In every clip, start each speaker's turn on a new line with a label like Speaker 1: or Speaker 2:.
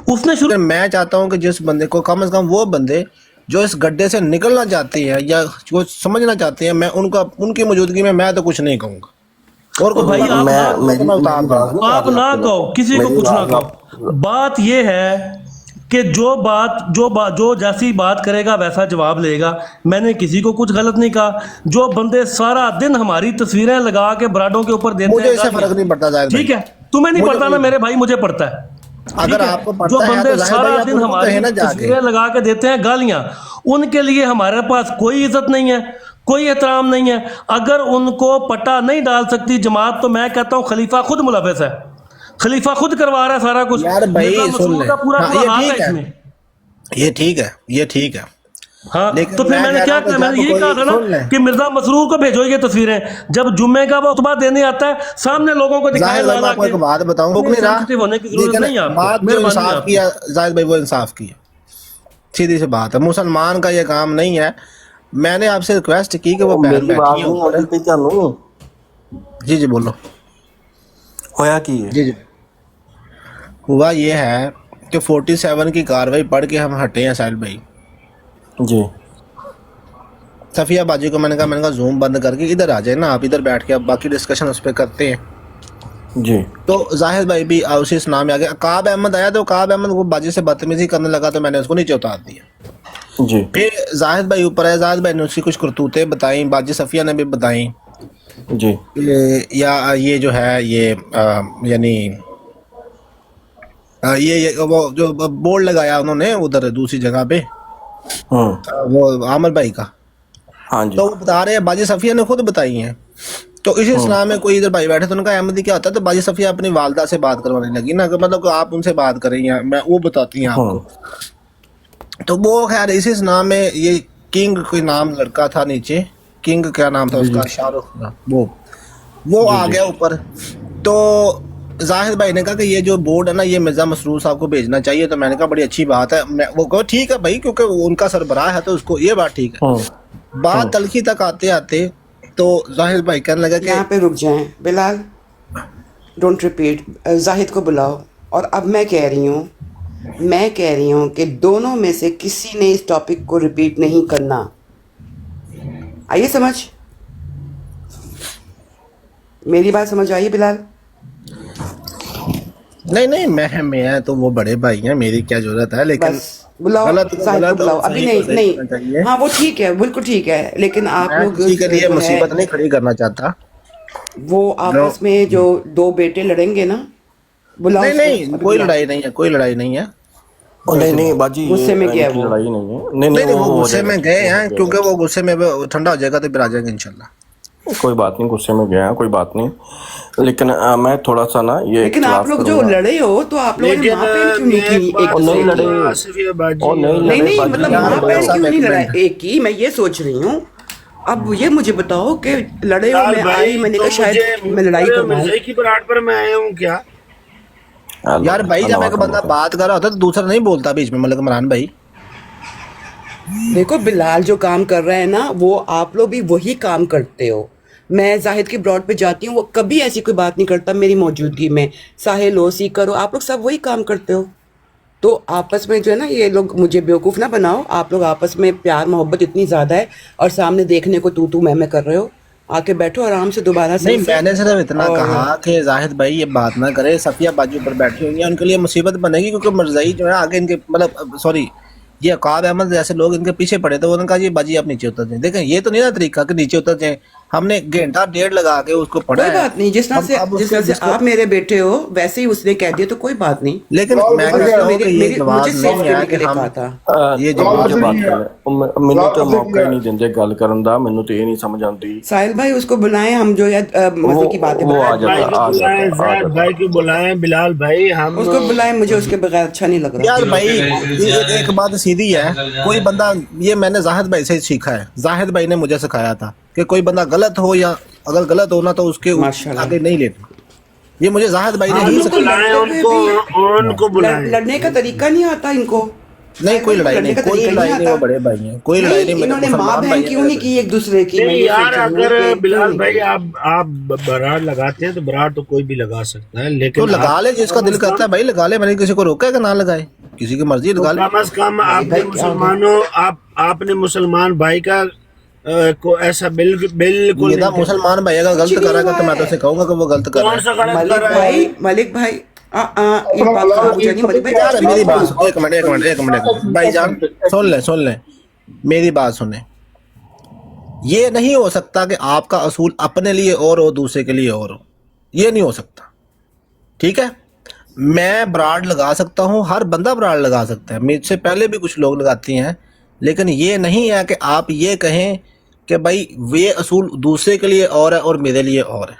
Speaker 1: اس نے شروع
Speaker 2: میں چاہتا ہوں کہ جس بندے کو کم از کم وہ بندے جو اس گڈھے سے نکلنا چاہتے ہیں یا جو سمجھنا چاہتے ہیں، میں ان کی موجودگی میں تو کچھ نہیں کہوں گا، اور
Speaker 1: تو بھائی آپ
Speaker 3: بات
Speaker 1: نہ کہو، کسی کو کچھ نہ کہو. بات یہ ہے کہ جو جیسی بات کرے گا ویسا جواب لے گا. میں نے کسی کو کچھ غلط نہیں کہا. جو بندے سارا دن ہماری تصویریں لگا کے براڈوں کے اوپر دیتے
Speaker 2: مجھے
Speaker 1: ہیں
Speaker 2: اس سے فرق نہیں پڑتا زاہد بھائی.
Speaker 1: ٹھیک ہے، تمہیں نہیں پڑتا نا میرے بھائی، مجھے پڑتا ہے.
Speaker 2: اگر
Speaker 1: ٹھیک ہے،
Speaker 2: آپ کو
Speaker 1: جو
Speaker 2: پڑتا ہے
Speaker 1: بندے
Speaker 2: تو زاہد
Speaker 1: سارا
Speaker 2: بھائی آپ
Speaker 1: دن
Speaker 2: ان کو
Speaker 1: ہماری
Speaker 2: کہیں نا جا کے.
Speaker 1: تصویریں لگا کے دیتے ہیں گالیاں، ان کے لیے ہمارے پاس کوئی عزت نہیں ہے، کوئی احترام نہیں ہے. اگر ان کو پٹا نہیں ڈال سکتی جماعت تو میں کہتا ہوں خلیفہ خود ملوث ہے، خلیفہ خود کروا رہا ہے سارا کچھ.
Speaker 2: یار بھائی
Speaker 1: مرزا
Speaker 2: سن
Speaker 1: مسرور
Speaker 2: لیں،
Speaker 1: کا پورا
Speaker 2: ہاں
Speaker 1: پورا
Speaker 2: یہ
Speaker 1: ہاتھ ہے
Speaker 2: ٹھیک
Speaker 1: اس
Speaker 2: ہے،
Speaker 1: میں.
Speaker 2: یہ ٹھیک ہے،
Speaker 1: ہاں تو
Speaker 2: لیکن
Speaker 1: پھر میں نے
Speaker 2: کہہ رہا
Speaker 1: کیا
Speaker 2: ہوں کہ
Speaker 1: کہا، میں نے
Speaker 2: جب
Speaker 1: یہی کہا
Speaker 2: کوئی
Speaker 1: تھا نا
Speaker 2: سن لیں
Speaker 1: کہ مرزا مسرور کو بھیجو یہ تصویریں، جب جمعے کا وہ خطبہ دینے آتا ہے سامنے لوگوں کو دکھائے
Speaker 2: زاہد بھائی، میں
Speaker 1: لا
Speaker 2: آپ کو
Speaker 1: کے.
Speaker 2: ایک بات بتاؤں، بک نہیں رہا،
Speaker 1: سینسٹیو ہونے کی ضرورت
Speaker 2: لیکن
Speaker 1: نہیں ہے آپ کو،
Speaker 2: بات جو
Speaker 1: مہربانی ہے
Speaker 2: انصاف
Speaker 1: آپ
Speaker 2: کی
Speaker 1: کی.
Speaker 2: ہے زاہد بھائی، وہ انصاف کی ہے، سیدھی سی بات ہے. مسلمان کا یہ کام نہیں ہے. میں نے آپ سے ریکویسٹ کی کہ وہ بہن
Speaker 3: میری
Speaker 2: بیٹھی
Speaker 3: آواز
Speaker 2: ہیں
Speaker 3: نہیں
Speaker 2: اوپر.
Speaker 3: آتی پی تھانوں؟
Speaker 2: جی بولو.
Speaker 3: ہویا کی ہے؟
Speaker 2: جی ہوا یہ ہے کہ 47 کی کاروائی پڑھ کے ہم ہٹے ہیں ساحل بھائی.
Speaker 3: جی
Speaker 2: صفیہ باجی کو میں نے کہا زوم بند کر کے ادھر آ جائیں نا، آپ ادھر بیٹھ کے اب باقی ڈسکشن اس پہ کرتے ہیں.
Speaker 3: جی
Speaker 2: تو زاہد بھائی بھی اسی اس نام میں آ گیا. عقاب احمد آیا تو عقاب احمد وہ باجی سے بدتمیزی کرنے لگا تو میں نے اس کو نیچے اتار دیا.
Speaker 3: جی
Speaker 2: پھر زاہد بھائی اوپر آئے، زاہد بھائی نے اسی کچھ کرتوتیں بتائیں، باجی صفیہ نے بھی بتائیں.
Speaker 3: جی
Speaker 2: یا یہ جو ہے یہ یعنی یہ وہ جو بورڈ لگایا انہوں نے ادھر دوسری جگہ پہ وہ عامر بھائی کا،
Speaker 3: ہاں جی
Speaker 2: تو وہ بتا رہے ہیں، باجی صفیہ نے خود بتائی ہیں. تو اسی اسلام میں کوئی ادھر بھائی بیٹھے تو انہوں نے کہا احمدی کیا ہوتا ہے، تو باجی صفیہ اپنی والدہ سے بات کروانے لگی نا، کہ مطلب کہ آپ ان سے بات کریں یا میں وہ بتاتی ہیں آپ کو. تو وہ خیر اسی اسلام میں یہ کنگ کوئی نام لڑکا تھا نیچے، کنگ کیا نام تھا
Speaker 3: جی
Speaker 2: اس
Speaker 3: جی
Speaker 2: کا، شاہ رخ، وہ
Speaker 3: جی
Speaker 2: آ
Speaker 3: جی
Speaker 2: گیا اوپر. تو زاہد بھائی نے کہا کہ یہ جو بورڈ ہے نا یہ مرزا مسرور صاحب کو بھیجنا چاہیے. تو میں نے کہا بڑی اچھی بات ہے. وہ کہو ٹھیک ہے بھائی، کیونکہ وہ ان کا سربراہ ہے تو اس کو یہ بات ٹھیک ہے. بات تلخی تک آتے آتے تو زاہد بھائی کہنے لگا کہ
Speaker 4: یہاں پہ رک جائیں بلال، ڈونٹ ریپیٹ. زاہد کو بلاؤ. اور اب میں کہہ رہی ہوں کہ دونوں میں سے کسی نے اس ٹاپک کو ریپیٹ نہیں کرنا. آئیے سمجھ، میری بات سمجھ آئیے بلال؟
Speaker 2: نہیں میں تو وہ بڑے بھائی ہیں، میری کیا ضرورت ہے، لیکن
Speaker 4: بس بلاؤ
Speaker 2: غلط کو
Speaker 4: زاہد کو
Speaker 2: غلط
Speaker 4: بلاؤ.
Speaker 2: اور
Speaker 4: ابھی
Speaker 2: صحیح کو
Speaker 4: نہیں
Speaker 2: صحیح
Speaker 4: نہیں،
Speaker 2: ہونا چاہیے.
Speaker 4: ہاں وہ ٹھیک ہے، بالکل ٹھیک ہے، لیکن آپ
Speaker 2: میں
Speaker 4: لوگ
Speaker 2: کسی کے لیے
Speaker 4: جو ہے
Speaker 2: مصیبت نہیں کھڑی کرنا چاہتا.
Speaker 4: وہ
Speaker 2: جو
Speaker 4: آپس میں جو دو بیٹے لڑیں گے نا، بلاؤ اس کو
Speaker 2: نہیں
Speaker 4: ابھی،
Speaker 2: کوئی
Speaker 4: بلاؤ.
Speaker 2: لڑائی نہیں ہے، کوئی لڑائی نہیں ہے.
Speaker 3: نہیں نہیں باجی،
Speaker 4: غصے میں
Speaker 3: یہ ان
Speaker 4: گیا
Speaker 3: کی
Speaker 4: وہ.
Speaker 3: لڑائی نہیں ہے. نہیں نہیں،
Speaker 2: نہیں
Speaker 3: وہ
Speaker 2: وہ
Speaker 3: ہو
Speaker 2: غصے
Speaker 3: جائے گا
Speaker 2: میں
Speaker 3: ٹھیک،
Speaker 2: گئے
Speaker 3: وہ ہو
Speaker 2: ہیں
Speaker 3: جائے گا.
Speaker 2: کیونکہ وہ غصے میں ٹھنڈا ہو جائے گا تو پھر آ جائیں گے انشاءاللہ.
Speaker 3: کوئی بات نہیں، غصے میں گیا کوئی بات نہیں، لیکن میں تھوڑا سا نا یہ
Speaker 4: لیکن آپ
Speaker 3: اختلاف
Speaker 4: لوگ
Speaker 3: کروں
Speaker 4: جو
Speaker 3: گا.
Speaker 4: لڑے ہو تو آپ لوگوں نے
Speaker 5: لیکن
Speaker 4: ماں بہن کیوں نہیں
Speaker 5: میں
Speaker 4: کی
Speaker 5: ایک
Speaker 4: ایک
Speaker 5: بات
Speaker 3: اور
Speaker 4: دوسرے
Speaker 3: نہیں
Speaker 5: کہوں
Speaker 4: کی؟
Speaker 3: لڑے،
Speaker 5: گا آصفیہ باجی
Speaker 3: اور نہیں
Speaker 4: نہیں
Speaker 3: لڑے
Speaker 4: نہیں،
Speaker 3: باجی،
Speaker 4: مطلب
Speaker 3: نہیں
Speaker 4: ماں
Speaker 2: یار بھائی
Speaker 4: بہن
Speaker 3: لڑے.
Speaker 2: صاحب
Speaker 4: کیوں
Speaker 2: ایک
Speaker 4: نہیں
Speaker 2: منٹ،
Speaker 4: لڑائی کی؟ میں یہ سوچ رہی ہوں. اب یہ مجھے بتاؤ کہ لڑے ہو،
Speaker 5: لال
Speaker 4: میں آئی،
Speaker 5: بھائی
Speaker 4: میں نے کہا
Speaker 5: تم
Speaker 4: شاید
Speaker 5: مجھے
Speaker 4: میں لڑائی
Speaker 5: ارے
Speaker 4: کرواؤں.
Speaker 5: مرزائی کی براٹ پر میں آیا ہوں کیا؟
Speaker 2: یار بھائی جب
Speaker 3: اللہ
Speaker 2: ایک
Speaker 3: کرم
Speaker 2: بندہ
Speaker 3: کرے.
Speaker 2: بات کر رہا ہوتا ہے تو دوسرا نہیں بولتا بیچ میں. ملک عمران بھائی
Speaker 4: دیکھو بلال جو کام کر رہا ہے نا، وہ آپ لوگ بھی وہی کام کرتے ہو. میں زاہد کی براڈ پہ جاتی ہوں، وہ کبھی ایسی کوئی بات نہیں کرتا میری موجودگی میں. ساحل ہو، سیکر ہو، آپ لوگ سب وہی کام کرتے ہو. تو آپس میں جو ہے نا، یہ لوگ مجھے بیوقوف نہ بناؤ. آپ لوگ آپس میں پیار محبت اتنی زیادہ ہے اور سامنے دیکھنے کو تو میں کر رہے ہو. آ کے بیٹھو آرام سے دوبارہ
Speaker 2: نہیں،
Speaker 4: صحیح سے.
Speaker 2: میں نے صرف اتنا
Speaker 4: اور
Speaker 2: کہا کہ زاہد بھائی یہ بات نہ کرے. صفیہ باجی پر بیٹھی ہوئی ہیں، ان کے لیے مصیبت بنے گی کیونکہ مرزائی جو ہے آگے ان کے مطلب سوری یہ عقاب احمد جیسے لوگ ان کے پیچھے پڑے تو انہوں نے کہا جی باجی آپ نیچے اتر جائیں. دیکھیں یہ تو نہیں نا طریقہ کہ نیچے اتر جائیں. ہم نے گھنٹہ ڈیڑھ لگا کے اس کو
Speaker 4: کوئی
Speaker 2: پڑھا ہے.
Speaker 4: بات نہیں، جس
Speaker 2: اب اس
Speaker 4: طرح سے
Speaker 2: جس کو
Speaker 4: آپ میرے بیٹے ہو ویسے ہی اس نے کہہ دیا تو کوئی بات نہیں.
Speaker 2: لیکن میں
Speaker 4: اور اس نے
Speaker 2: کہتا ہوں کہ یہ
Speaker 4: مجھے
Speaker 2: جواز نہیں ہے
Speaker 4: سیف
Speaker 2: کہ
Speaker 4: کے لیے
Speaker 2: ہم
Speaker 4: کہا تھا.
Speaker 2: یہ
Speaker 3: رک کے
Speaker 2: جواز
Speaker 3: بات
Speaker 2: نہیں ہے.
Speaker 3: کریں، مینوں تو موقع ہی نہیں دیندے گل کرن دا. مینوں تو یہ نہیں سمجھ آتی.
Speaker 4: ساحل بھائی اس کو بلائیں، ہم جو ہے مزے کی باتیں
Speaker 3: وہ آ
Speaker 5: زید
Speaker 4: بتاتے
Speaker 5: بھائی
Speaker 4: ہیں.
Speaker 5: کو بلائیں، زید بھائی کو بلائیں. بلال بھائی ہم
Speaker 4: اس کو بلائیں، مجھے اس کے بغیر اچھا نہیں لگ رہا.
Speaker 2: یار بھائی ایک بات سیدھی ہے، کوئی بندہ، یہ میں نے زاہد بھائی سے سیکھا ہے. زاہد بھائی نے مجھے سکھایا تھا کہ کوئی بندہ غلط ہو یا اگر غلط ہونا تو اس کے
Speaker 4: ماشاء
Speaker 2: آگے
Speaker 4: اللہ.
Speaker 2: نہیں لینا. یہ مجھے زاہد بھائی نے
Speaker 4: ہاں
Speaker 2: ہی
Speaker 4: تو
Speaker 2: سکھایا.
Speaker 5: بلائیں،
Speaker 4: لڑتے
Speaker 5: ان
Speaker 4: ہوئے
Speaker 5: کو
Speaker 4: بھی
Speaker 5: ان کو بلائیں.
Speaker 4: لڑنے کا طریقہ نہیں آتا ان کو.
Speaker 2: नहीं कोई लड़ाई
Speaker 4: करने
Speaker 2: नहीं,
Speaker 4: का
Speaker 2: कोई
Speaker 4: तरीका
Speaker 2: लड़ाई
Speaker 4: नहीं
Speaker 2: नहीं, वो
Speaker 4: आता।
Speaker 2: बड़े भाई हैं, कोई लड़ाई नहीं, मेरे
Speaker 4: इन्होंने माँ
Speaker 2: मुसलमान
Speaker 4: बहन
Speaker 2: भाई
Speaker 4: क्यों
Speaker 2: हैं
Speaker 4: नहीं की एक दूसरे की?
Speaker 5: नहीं
Speaker 4: मैं ये
Speaker 5: यार,
Speaker 4: सोच रही हूँ
Speaker 5: अगर
Speaker 4: कि क्यों
Speaker 5: बिलाल
Speaker 4: नहीं?
Speaker 5: भाई आप बरार लगाते हैं तो बरार तो कोई भी लगा सकता है,
Speaker 2: तो
Speaker 5: लेकिन
Speaker 2: लगा ले, जिसका दिल करता है भाई लगा ले, मैंने किसी को रोका है कि ना लगाए, किसी की मर्जी
Speaker 5: तो
Speaker 2: लगा ले।
Speaker 5: कम से कम
Speaker 4: भाई
Speaker 5: आपने
Speaker 4: क्या हो गया?
Speaker 5: मुसलमानों आपने मुसलमान भाई का को ऐसा बिल्कुल
Speaker 2: ये था
Speaker 5: नहीं।
Speaker 2: मुसलमान भाई अगर गलत
Speaker 4: कुछ नहीं
Speaker 2: करेगा तो
Speaker 4: हुआ
Speaker 2: मैं तो
Speaker 4: है।
Speaker 2: उसे कहूंगा कि वो गलत कर रहा
Speaker 5: कौन
Speaker 2: है।
Speaker 5: सा गलत कर रहा है?
Speaker 4: मलिक भाई ये बात खराब हो जाएगी मलिक भाई।
Speaker 2: यार मेरी बात सुन, एक मिनट भाईजान, सुन ले मेरी बात सुने। ये नहीं हो सकता कि आपका असूल अपने लिए और हो, दूसरे के लिए और हो, ये नहीं हो सकता, ठीक है। मैं ब्राड लगा सकता हूँ, हर बंदा ब्राड लगा सकता है, मुझसे पहले भी कुछ लोग लगाती हैं, लेकिन ये नहीं है कि आप ये कहें कि भाई ये असूल दूसरे के लिए और है और मेरे लिए और है।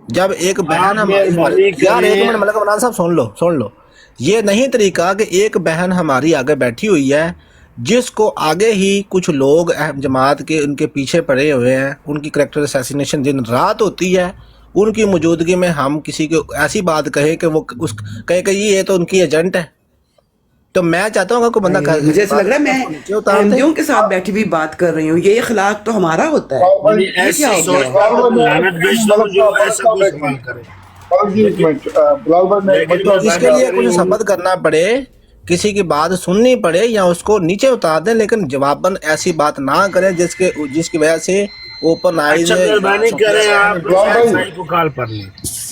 Speaker 2: जब एक बहन हमारी, यार एक मिनट मलिक इमरान साहब सुन लो, ये नहीं तरीका कि एक बहन हमारी आगे बैठी हुई है जिसको आगे ही कुछ लोग अहम जमात के उनके पीछे पड़े हुए हैं, उनकी करेक्टर असैसिनेशन दिन रात होती है, उनकी मौजूदगी में हम किसी को ऐसी बात कहे कि वो उस कहे कि ये तो उनकी एजेंट है, तो मैं चाहता हूँ कोई बंदा
Speaker 4: मुझे ऐसा लग रहा है मैं अहमदियों के साथ बैठी भी बात कर रही हूँ, ये इखलाक तो हमारा होता है।
Speaker 5: यानी
Speaker 4: ये
Speaker 5: ऐसी
Speaker 4: क्या हो
Speaker 5: सोच
Speaker 4: गया?
Speaker 5: लानत भेज दो जो ऐसा कुछ सवाल करे।
Speaker 2: इसके लिए कुछ सबक करना पड़े, किसी की बात सुननी पड़े या उसको नीचे उतार दें, लेकिन जवाबन ऐसी बात ना करें जिसकी वजह से ओपन आइज
Speaker 5: अच्छा मेहरबानी करें आप भाई को कॉल पर लें।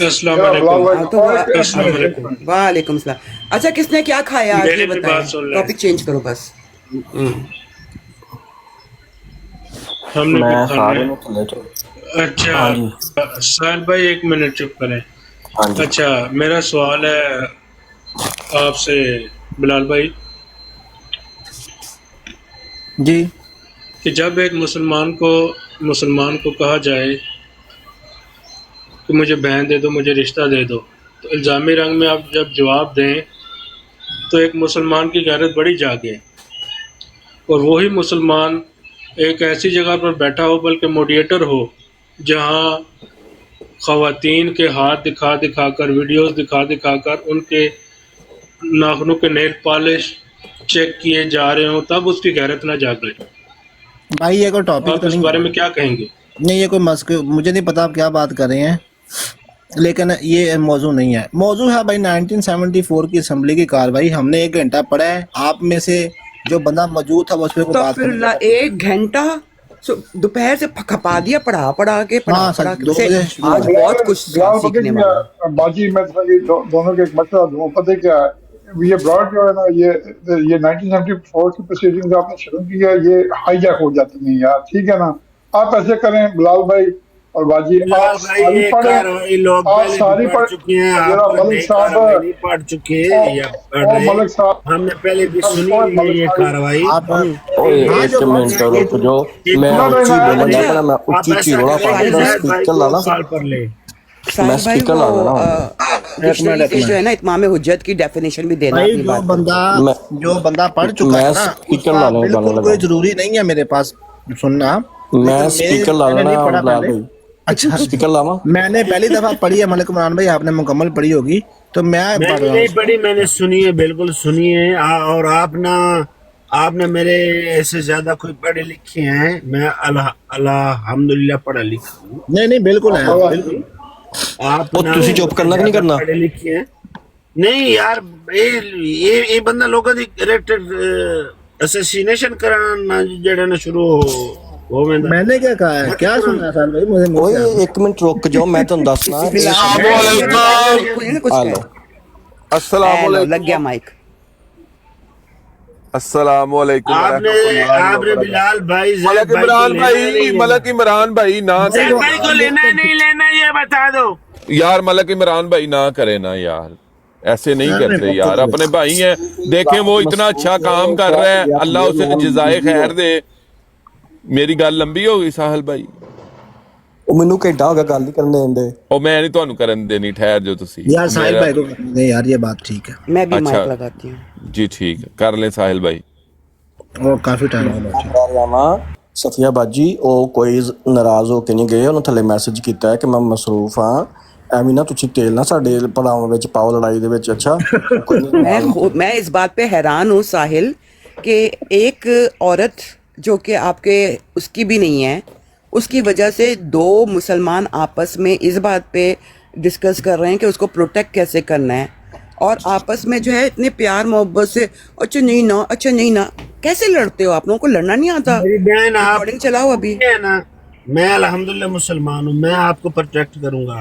Speaker 6: अस्सलाम वालेकुम।
Speaker 4: वालेकुम सलाम। अच्छा किसने क्या खाया आज ये
Speaker 6: मेरी भी
Speaker 4: बताएं,
Speaker 6: बात सुन लें।
Speaker 4: टॉपिक चेंज करो बस।
Speaker 6: हमने
Speaker 3: मैं
Speaker 6: भी खाना
Speaker 3: सारे
Speaker 6: है।
Speaker 3: में चले जाऊँ।
Speaker 6: अच्छा साहिल भाई एक मिनट चुप करें।
Speaker 3: हाँ जी,
Speaker 6: अच्छा मेरा सवाल है आपसे बिलाल भाई
Speaker 2: जी।
Speaker 6: कि जब एक मुसलमान को कहा जाए कि मुझे बहन दे दो, मुझे रिश्ता दे दो, तो इल्ज़ामी रंग में आप जब जवाब दें तो एक मुसलमान की गैरत बड़ी जागे, और वही मुसलमान एक ऐसी जगह पर बैठा हो, बल्कि मोडिएटर हो, जहाँ ख़वातीन के हाथ दिखा दिखा कर, वीडियोस दिखा दिखा कर उनके नाखूनों के नेल पॉलिश चेक किए जा रहे हों, तब उसकी गैरत ना जागे।
Speaker 2: भाई ये कोई टॉपिक
Speaker 6: आप
Speaker 2: तो
Speaker 6: इस
Speaker 2: नहीं
Speaker 6: बारे में क्या कहेंगे?
Speaker 2: नहीं, ये कोई मुझे नहीं पता आप क्या बात कर रहे हैं, लेकिन ये मौजू नहीं है। मौजू है भाई 1974 की असम्बली की कार्रवाई, हमने 1 घंटा पढ़ा है, आप में से जो बंदा मौजूद था वो उस पर
Speaker 4: तो
Speaker 2: बात
Speaker 4: फिर
Speaker 2: करने
Speaker 4: 1 घंटा दोपहर से खपा दिया पढ़ा के
Speaker 2: हाँ, सर, 2
Speaker 4: से।
Speaker 2: बजे शुरू
Speaker 4: आज
Speaker 2: हुआ।
Speaker 4: बहुत कुछ सीखने वाला।
Speaker 7: बाजी मैं दोनों के एक मसला दूं, पता है क्या है? ये ब्रॉड जो है ना, ये 1974 की प्रोसीडिंग आपने शुरू की है, ये हाईजैक हो जाती है यार, ठीक है ना। आप ऐसे करें बिलाल भाई और बाजी, आप सारी पढ़े,
Speaker 5: लोग
Speaker 7: आप
Speaker 5: पहले
Speaker 7: सारी
Speaker 5: भी पढ़ चुके हैं,
Speaker 7: जरा
Speaker 5: आप
Speaker 7: मलिक साहब
Speaker 5: नहीं पढ़ चुके या पढ़
Speaker 7: और
Speaker 5: रहे,
Speaker 7: मलिक साहब
Speaker 5: हमने पहले भी सुनी है ये कार्रवाई।
Speaker 2: आप
Speaker 3: ओए
Speaker 2: हाँ,
Speaker 3: एक
Speaker 2: जो
Speaker 3: मिनट रुक जाओ, मैं
Speaker 7: इतना
Speaker 3: उच्ची
Speaker 7: नहीं
Speaker 3: बोलना
Speaker 7: है।
Speaker 3: चाहता, मैं
Speaker 5: आप
Speaker 3: उच्ची
Speaker 5: ऐसा
Speaker 3: रोड़ा
Speaker 5: करें
Speaker 3: पाता,
Speaker 5: कि
Speaker 3: मैं
Speaker 5: जैद भाई
Speaker 3: स्पीकर
Speaker 5: को
Speaker 3: लाना,
Speaker 5: कॉल पर ले।
Speaker 4: साहिल भाई
Speaker 3: स्पीकर
Speaker 4: वो
Speaker 3: ला लेना।
Speaker 4: डिक्शनरी की जो है ना इत्माम हुज्जत की डेफिनेशन भी देना
Speaker 2: भाई
Speaker 4: अपनी बात पे।
Speaker 2: जो बंदा पढ़ चुका है
Speaker 3: मैं
Speaker 2: ना,
Speaker 3: स्पीकर
Speaker 2: उसका
Speaker 3: लाने
Speaker 2: बिल्कुल
Speaker 3: लगा।
Speaker 2: कोई जरूरी नहीं है मेरे पास सुनना,
Speaker 3: मैं
Speaker 2: लेकिन
Speaker 3: स्पीकर ला
Speaker 2: मैंने
Speaker 3: लेना
Speaker 2: नहीं पढ़ा
Speaker 3: बिलाल
Speaker 2: पहले।
Speaker 3: भाई।
Speaker 2: अच्छा,
Speaker 3: स्पीकर लावा।
Speaker 2: मैंने पहली दफा पढ़ी है मलिक इमरान भाई, आपने मुकम्मल पढ़ी होगी, तो मैं पढ़
Speaker 5: मैंने
Speaker 2: रहा
Speaker 5: नहीं
Speaker 2: हूँ।
Speaker 5: पढ़ी, मैंने सुनी है, बिल्कुल सुनी है। और आपने मेरे से ज्यादा कोई पढ़े लिखे हैं, मैं अल्हम्दुलिल्लाह पढ़ा लिखा हूँ।
Speaker 2: नहीं बिल्कुल है, बिल्कुल।
Speaker 5: आप
Speaker 3: ਉਹ ਤੁਸੀਂ ਚੁੱਪ ਕਰਨਾ ਕਿ ਨਹੀਂ ਕਰਨਾ?
Speaker 5: पढ़े लिखे हैं नहीं यार, ये बंदा लोगों की असैसिनेशन कराना जेड़ा ना शुरू हो मैं
Speaker 2: मैंने क्या कहा है, क्या सुना साल भाई मुझे मुझसे
Speaker 3: ਓਏ
Speaker 2: आप।
Speaker 3: 1 ਮਿੰਟ ਰੁਕ ਜਾਓ, मैं ਤੁਹਾਨੂੰ ਦੱਸਣਾ।
Speaker 4: कुछ
Speaker 3: हेलो,
Speaker 8: अस्सलाम
Speaker 4: हेलो,
Speaker 8: वालेकुम।
Speaker 4: लग गया माइक।
Speaker 8: अस्सलाम वालेकुम।
Speaker 5: आपने बिलाल भाई
Speaker 8: मलक इमरान भाई, मलक इमरान भाई ना
Speaker 5: जैद भाई को लेना है नहीं लेना ये बता दो
Speaker 8: यार, मलक इमरान भाई ना करे ना यार, ऐसे नहीं करते यार, अपने भाई हैं, देखें वो इतना अच्छा काम कर रहा है, अल्लाह उसे जज़ाए खैर दे। मेरी गल लंबी हो गई साहल भाई,
Speaker 3: ਉਹ ਮੈਨੂੰ ਘੰਟਾ ਹੋ ਗਿਆ ਗੱਲ ਹੀ ਕਰਨ ਦੇਂਦੇ।
Speaker 8: और मैं नहीं ਤੁਹਾਨੂੰ ਕਰਨ ਦੇਣੀ, ठहर जो तुसी
Speaker 2: यार साहिल भाई को नहीं यार, ये बात ठीक है,
Speaker 4: मैं भी
Speaker 8: अच्छा।
Speaker 4: माइक लगाती हूँ।
Speaker 8: जी ठीक है, कर लें साहिल भाई।
Speaker 2: वो काफी टाइम हो गया।
Speaker 3: ਰਾਮਾ ਸਫੀਆ ਬਾਜੀ ਉਹ ਕੋਈ ਨਾਰਾਜ਼ ਹੋ ਕੇ ਨਹੀਂ ਗਏ, ਉਹਨਾਂ ਥੱਲੇ ਮੈਸੇਜ ਕੀਤਾ ਹੈ ਕਿ ਮੈਂ ਮਸਰੂਫ ਹਾਂ, ਐਵੇਂ ਨਾ ਤੁਸੀਂ ਤੇਲ ਨਾ ਸਾਡੇ ਭਰਾਵਾਂ ਵਿੱਚ ਪਾਓ ਲੜਾਈ ਦੇ ਵਿੱਚ। ਅੱਛਾ ਕੋਈ ਨਹੀਂ,
Speaker 4: मैं इस बात पे हैरान हूँ साहिल कि एक औरत जो कि आपके उसकी भी नहीं है, उसकी वजह से 2 मुसलमान आपस में इस बात पे डिस्कस कर रहे हैं कि उसको प्रोटेक्ट कैसे करना है, और आपस में जो है इतने प्यार मोहब्बत से अच्छा नहीं ना, अच्छा नहीं ना, कैसे लड़ते हो आप लोगों को? लड़ना नहीं आता?
Speaker 5: मेरी बहन आप
Speaker 4: रिकॉर्डिंग चलाओ अभी।
Speaker 5: है ना, मैं अल्हम्दुलिल्लाह मुसलमान हूँ, मैं आपको प्रोटेक्ट करूंगा।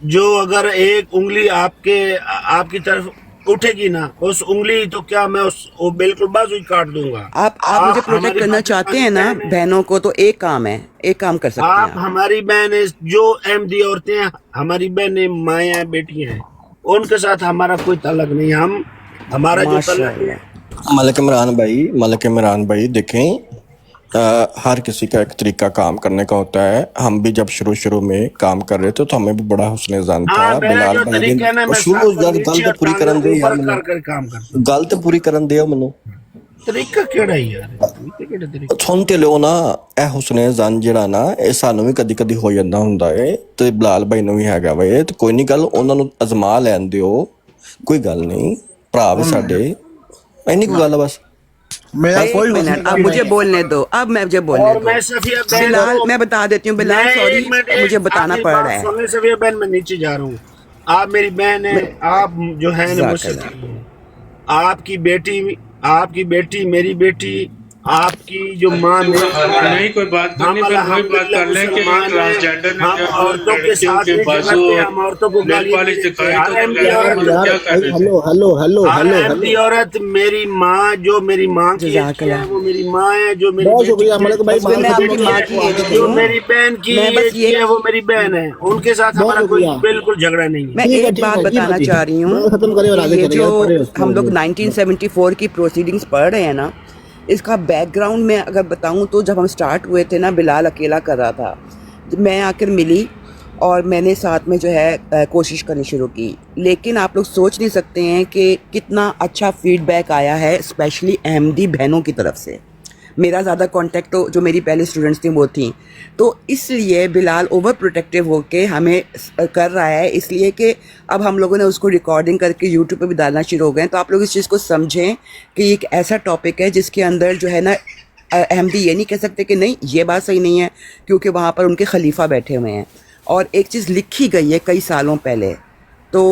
Speaker 5: जो अगर एक उंगली आपकी तरफ उठेगी ना, उस उंगली तो क्या मैं वो बिल्कुल बाजू ही काट दूंगा।
Speaker 4: आप मुझे प्रोटेक्ट
Speaker 5: हमारी
Speaker 4: करना चाहते हैं ना बहनों को, तो एक काम है, एक काम कर सकते हैं
Speaker 5: आप हमारी बहनें जो अहमदी औरतें हैं, हमारी बहनें माएँ हैं, बेटी हैं, उनके साथ हमारा कोई ताल्लुक नहीं। हम हमारा जो ताल्लुक है,
Speaker 3: मलक इमरान भाई देखें, हर किसी का एक तरीका काम करने का होता है। हम भी जब शुरू में काम कर रहे थे तो हमें भी बड़ा हुस्न ज़न था।
Speaker 5: हाँ, मेरा
Speaker 3: बिलाल
Speaker 5: जो
Speaker 3: भाई
Speaker 5: तरीका है ना, मैं
Speaker 3: शुरू
Speaker 5: साथ
Speaker 3: गल
Speaker 5: नीचे
Speaker 3: तो पूरी करन दे यार,
Speaker 5: ऊपर कर काम करता हूँ।
Speaker 3: गल तो पूरी करन दे ਮੈਨੂੰ।
Speaker 5: ਤਰੀਕਾ ਕਿਹੜਾ ਹੀ ਯਾਰ, ਤਰੀਕਾ ਕਿਹੜਾ ਤਰੀਕਾ?
Speaker 3: ਸੁਣ ਤੇ ਲਿਓ ਨਾ, ਇਹ ਹੁਸਨੇ ਜ਼ਨ ਜਿਹੜਾ ਨਾ, ਇਹ ਸਾਨੂੰ ਵੀ ਕਦੀ ਕਦੀ ਹੋ ਜਾਂਦਾ ਹੁੰਦਾ ਏ, ਤੇ ਬਿਲਾਲ ਭਾਈ ਨੂੰ ਵੀ ਹੈਗਾ ਵੇ, ਤੇ ਕੋਈ ਨਹੀਂ ਗੱਲ, ਉਹਨਾਂ ਨੂੰ ਅਜ਼ਮਾ ਲੈਣ ਦਿਓ, ਕੋਈ ਗੱਲ ਨਹੀਂ, ਭਰਾ ਵੀ ਸਾਡੇ, ਇੰਨੀ ਕੋਈ ਗੱਲ ਆ ਬਸ।
Speaker 2: मेरा
Speaker 4: एक
Speaker 2: कोई
Speaker 4: मिनट, अब मुझे बोलने दो, अब मुझे बोलने
Speaker 5: और
Speaker 4: दो।
Speaker 5: मैं सफिया बहन
Speaker 4: बिलाल,
Speaker 5: को-
Speaker 4: मैं बता देती हूँ बिलाल,
Speaker 5: मैं
Speaker 4: सॉरी,
Speaker 5: एक मिनट,
Speaker 4: मुझे बताना
Speaker 5: आपकी
Speaker 4: पड़
Speaker 5: बात
Speaker 4: रहा है।
Speaker 5: सुनिए सफिया बहन, मैं नीचे जा रहा हूँ। आप मेरी बहन है, आप जो है ना मुझसे, आपकी बेटी मेरी बेटी, आपकी जो माँ
Speaker 6: नहीं कोई बात करनी, फिर वही बात कर लें कि ट्रांसजेंडर ने
Speaker 5: हम
Speaker 6: जो
Speaker 5: औरतों के
Speaker 6: लड़कियों
Speaker 5: साथ
Speaker 6: के
Speaker 5: एक
Speaker 6: बाजू
Speaker 5: जगह पे हम औरतों को
Speaker 6: नेल
Speaker 5: गाली
Speaker 6: पॉलिश
Speaker 5: देते
Speaker 6: दिखाई
Speaker 5: हैं।
Speaker 6: तो
Speaker 5: हर अहमदी
Speaker 6: लड़कियों
Speaker 5: औरत-
Speaker 6: को क्या कहते थे?
Speaker 5: हर अहमदी औरत मेरी माँ, जो मेरी माँ की एज की है, वो मेरी माँ है, जो मेरी
Speaker 2: बहुत
Speaker 5: बेटी
Speaker 2: शुक्रिया
Speaker 5: की
Speaker 2: मलिक
Speaker 5: एज
Speaker 2: भाई,
Speaker 5: की है,
Speaker 4: मैं आपकी माँ की एज की
Speaker 5: जो
Speaker 4: हूँ।
Speaker 5: मेरी बहन की
Speaker 4: मैं बस
Speaker 5: एज की
Speaker 4: ये-
Speaker 5: है, वो मेरी बहन है। उनके साथ
Speaker 2: बहुत
Speaker 5: हमारा कोई
Speaker 2: शुक्रिया।
Speaker 5: बिल्कुल झगड़ा नहीं है।
Speaker 4: मैं
Speaker 2: ठीक है,
Speaker 4: एक
Speaker 2: ठीक
Speaker 4: बात
Speaker 2: है, जी
Speaker 4: बताना
Speaker 2: बताइए।
Speaker 4: चाह रही हूँ
Speaker 2: बात खत्म करें और आगे
Speaker 4: कि ये
Speaker 2: चलें,
Speaker 4: जो
Speaker 2: आप पढ़े उसको
Speaker 4: हम लोग
Speaker 2: आगे।
Speaker 4: 1974 की प्रोसीडिंग्स पढ़ रहे हैं ना, इसका बैकग्राउंड में अगर बताऊं तो जब हम स्टार्ट हुए थे ना, बिलाल अकेला कर रहा था, जब मैं आकर मिली और मैंने साथ में जो है कोशिश करनी शुरू की, लेकिन आप लोग सोच नहीं सकते हैं कि कितना अच्छा फीडबैक आया है, स्पेशली अहमदी बहनों की तरफ से। मेरा ज़्यादा कांटेक्ट तो जो मेरी पहले स्टूडेंट्स थी वो थी, तो इसलिए बिलाल ओवर प्रोटेक्टिव होके हमें कर रहा है, इसलिए कि अब हम लोगों ने उसको रिकॉर्डिंग करके यूट्यूब पे भी डालना शुरू हो गए। तो आप लोग इस चीज़ को समझें कि ये एक ऐसा टॉपिक है जिसके अंदर जो है ना, अहमदी ये नहीं कह सकते कि नहीं ये बात सही नहीं है, क्योंकि वहाँ पर उनके खलीफा बैठे हुए हैं और एक चीज़ लिखी गई है कई सालों पहले, तो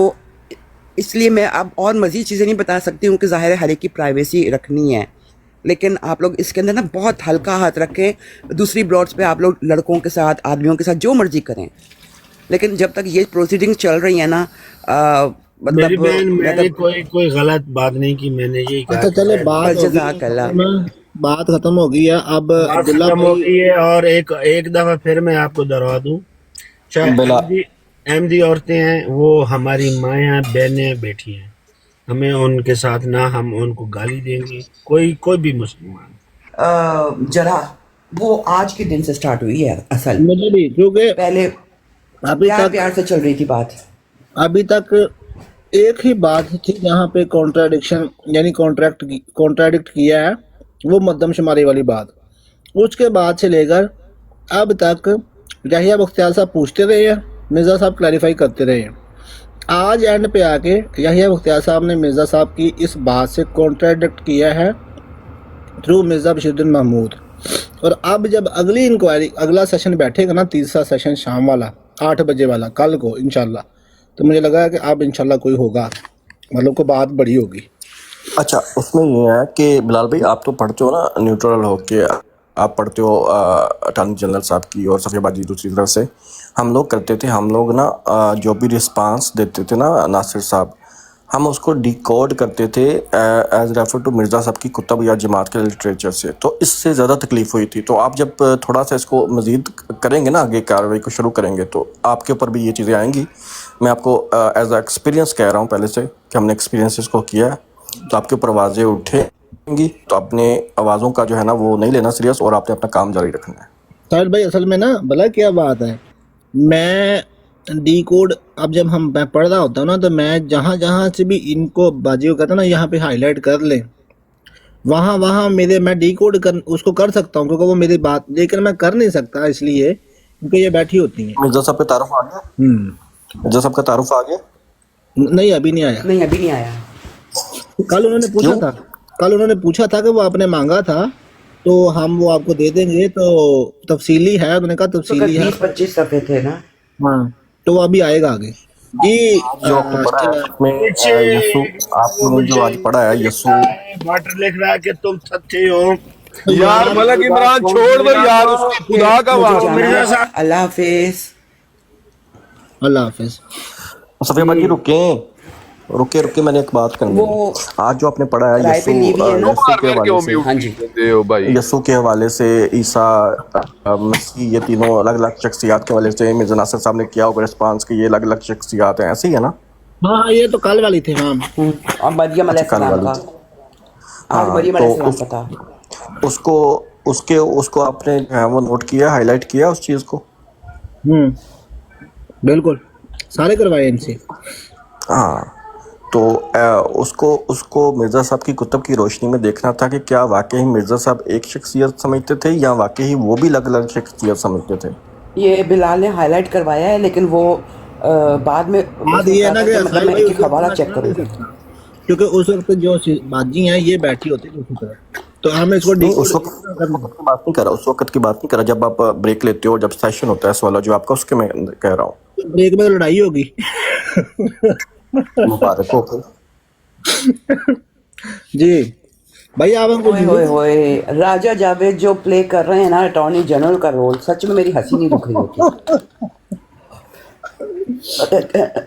Speaker 4: इसलिए मैं अब और मज़ीद चीज़ें नहीं बता सकती हूँ कि ज़ाहिर है हर एक की प्राइवेसी रखनी है, लेकिन आप लोग इसके अंदर ना बहुत हल्का हाथ रखें। दूसरी ब्रॉड्स पे आप लोग लड़कों के साथ, आदमियों के साथ जो मर्जी करें, लेकिन जब तक ये प्रोसीडिंग्स चल रही है ना,
Speaker 5: मेरी बहन, मैंने
Speaker 4: मतलब
Speaker 5: कोई गलत बात नहीं की, मैंने यही कहा
Speaker 2: अच्छा चले, बात हो
Speaker 4: जज़ाकल्लाह।
Speaker 2: गई, बात खत्म हो गई है। अब
Speaker 5: बात
Speaker 2: अब्दुल्ला
Speaker 5: खत्म हो
Speaker 2: भाई,
Speaker 5: गई है। और एक दफा फिर मैं आपको दोहरा दूं, चाहे अहमदी औरतें हैं, वो हमारी माँ हैं, बहनें हैं, बेटी हैं, हमें उनके साथ ना हम उनको गाली देंगे, कोई भी मुसलमान।
Speaker 4: जरा वो आज के दिन से स्टार्ट हुई है असल,
Speaker 2: मुझे भी, क्योंकि
Speaker 4: पहले
Speaker 2: अभी तक
Speaker 4: प्यार से चल रही थी बात।
Speaker 2: अभी तक एक ही बात थी जहाँ पे कॉन्ट्राडिक्शन यानी कॉन्ट्राडिक्ट किया है, वो मद्दमशुमारी वाली बात। उसके बाद से लेकर अब तक याहिया बख्तियार साहब पूछते रहे हैं, मिर्ज़ा साहब क्लैरिफाई करते रहे हैं। आज एंड पे आके याहिया बख्तियार साहब ने मिर्ज़ा साहब की इस बात से कॉन्ट्राडिक्ट किया है थ्रू मिर्ज़ा बशीरुद्दीन महमूद। और अब जब अगली इंक्वायरी, अगला सेशन बैठेगा ना, तीसरा सेशन शाम वाला 8 बजे वाला, कल को इंशाल्लाह, तो मुझे लगा है कि अब इंशाल्लाह कोई होगा, मतलब को बात बड़ी होगी।
Speaker 3: अच्छा, उसमें ये है कि बिलाल भाई आप तो पढ़ते हो ना न्यूट्रल हो के, आप पढ़ते हो अटॉर्नी जनरल साहब की और सफिया बाजी दूसरी तरफ से। हम लोग करते थे, हम लोग ना जो भी रिस्पांस देते थे ना नासिर साहब, हम उसको डिकोड करते थे एज रेफर टू मिर्ज़ा साहब की कुतब या जमात के लिटरेचर से, तो इससे ज़्यादा तकलीफ़ हुई थी। तो आप जब थोड़ा सा इसको मज़ीद करेंगे ना, आगे कार्रवाई को शुरू करेंगे, तो आपके ऊपर भी ये चीज़ें आएंगी। मैं आपको एज अ एक्सपीरियंस कह रहा हूँ पहले से कि हमने एक्सपीरियंस इसको किया है, तो आपके ऊपर आवाज़ें उठेंगी, तो अपने आवाज़ों का जो है ना वो नहीं लेना सीरियस, और आपने अपना काम जारी रखना है।
Speaker 2: साहिल भाई, असल में ना भला क्या बात है, मैं डी कोड अब जब मैं पढ़ रहा होता हूँ ना, तो मैं जहाँ से भी इनको बाजी को कहता हूँ ना, यहाँ पे हाईलाइट कर लें, वहाँ मैं डी कोड उसको कर सकता हूँ, क्योंकि वो मेरी बात, लेकिन मैं कर नहीं सकता इसलिए क्योंकि ये बैठी होती हैं।
Speaker 3: मिर्ज़ा साहब पे तारुफ आ गया। मिर्जा साहब का तारुफ आ गया?
Speaker 2: नहीं अभी नहीं आया।
Speaker 4: नहीं अभी नहीं आया।
Speaker 2: कल उन्होंने पूछा
Speaker 3: क्यों?
Speaker 2: था, कल उन्होंने पूछा था कि वो आपने मांगा था तो हम वो आपको दे देंगे, तो तफसीली है, उन्होंने कहा
Speaker 4: तो
Speaker 2: तफसीली है।
Speaker 4: 20-25 सफ़े थे ना।
Speaker 2: हाँ तो वो अभी आएगा आगे जी।
Speaker 3: जो आपने पढ़ा है उसमें यस्सु, आपने जो आज पढ़ा है यस्सु,
Speaker 5: वाटर लिख रहा है कि तुम सच्चे हो।
Speaker 8: यार मलक इमरान छोड़ दो यार, उसकी खुदा का
Speaker 4: मुझे
Speaker 8: वास्ता।
Speaker 4: जाना है। अल्लाह हाफिज।
Speaker 2: अल्लाह हाफिज।
Speaker 3: सफिया बाजी रुके, मैंने एक बात करनी है।
Speaker 4: वो
Speaker 3: आज जो आपने पढ़ा है
Speaker 4: राय पे लीवी है ना।
Speaker 3: यस्सु के हवाले से,
Speaker 4: हाँ जी।
Speaker 8: दे हो भाई।
Speaker 3: यस्सु के हवाले से, ईसा, मसीह, ये तीनों अलग अलग शख्सियात के हवाले से मिर्जा नासिर साहब ने किया होगा रिस्पांस कि ये अलग अलग शख्सियात हैं, ऐसे ही है ना?
Speaker 2: हाँ हाँ ये तो कल वाली थी। हाँ
Speaker 4: और मरियम अलैहिस्सलाम का, आज मरियम अलैहिस्सलाम का था।
Speaker 3: उसको आपने जो है वो नोट किया, हाईलाइट किया उस चीज को?
Speaker 2: बिल्कुल सारे करवाए इनसे।
Speaker 3: हाँ तो उसको मिर्जा साहब की कुतुब की रोशनी में देखना था कि क्या वाकई मिर्जा साहब एक शख्सियत समझते थे या वाकई वो भी अलग अलग शख्सियत समझते थे।
Speaker 4: ये बिलाल ने हाईलाइट करवाया है, लेकिन वो बाद में
Speaker 2: बात ये है ना कि
Speaker 4: मतलब मैं एक एक हवाला चेक करूँगी,
Speaker 2: क्योंकि उस वक्त जो बाजी हैं ये बैठी होती है उसी तरह, तो हमें इसको
Speaker 3: नहीं, उस वक्त की बात नहीं कर रहा, उस वक्त की बात नहीं कर रहा, जब आप ब्रेक लेते हो, जब सेशन होता है इस वाला जो आपका, उसके मैं कह रहा हूँ।
Speaker 2: ब्रेक में तो लड़ाई होगी।
Speaker 3: मुबारक हो
Speaker 2: जी भाई आप हमको
Speaker 4: ओए होए राजा जावेद जो प्ले कर रहे हैं ना अटॉर्नी जनरल का रोल, सच में मेरी हंसी नहीं रुक रही होती।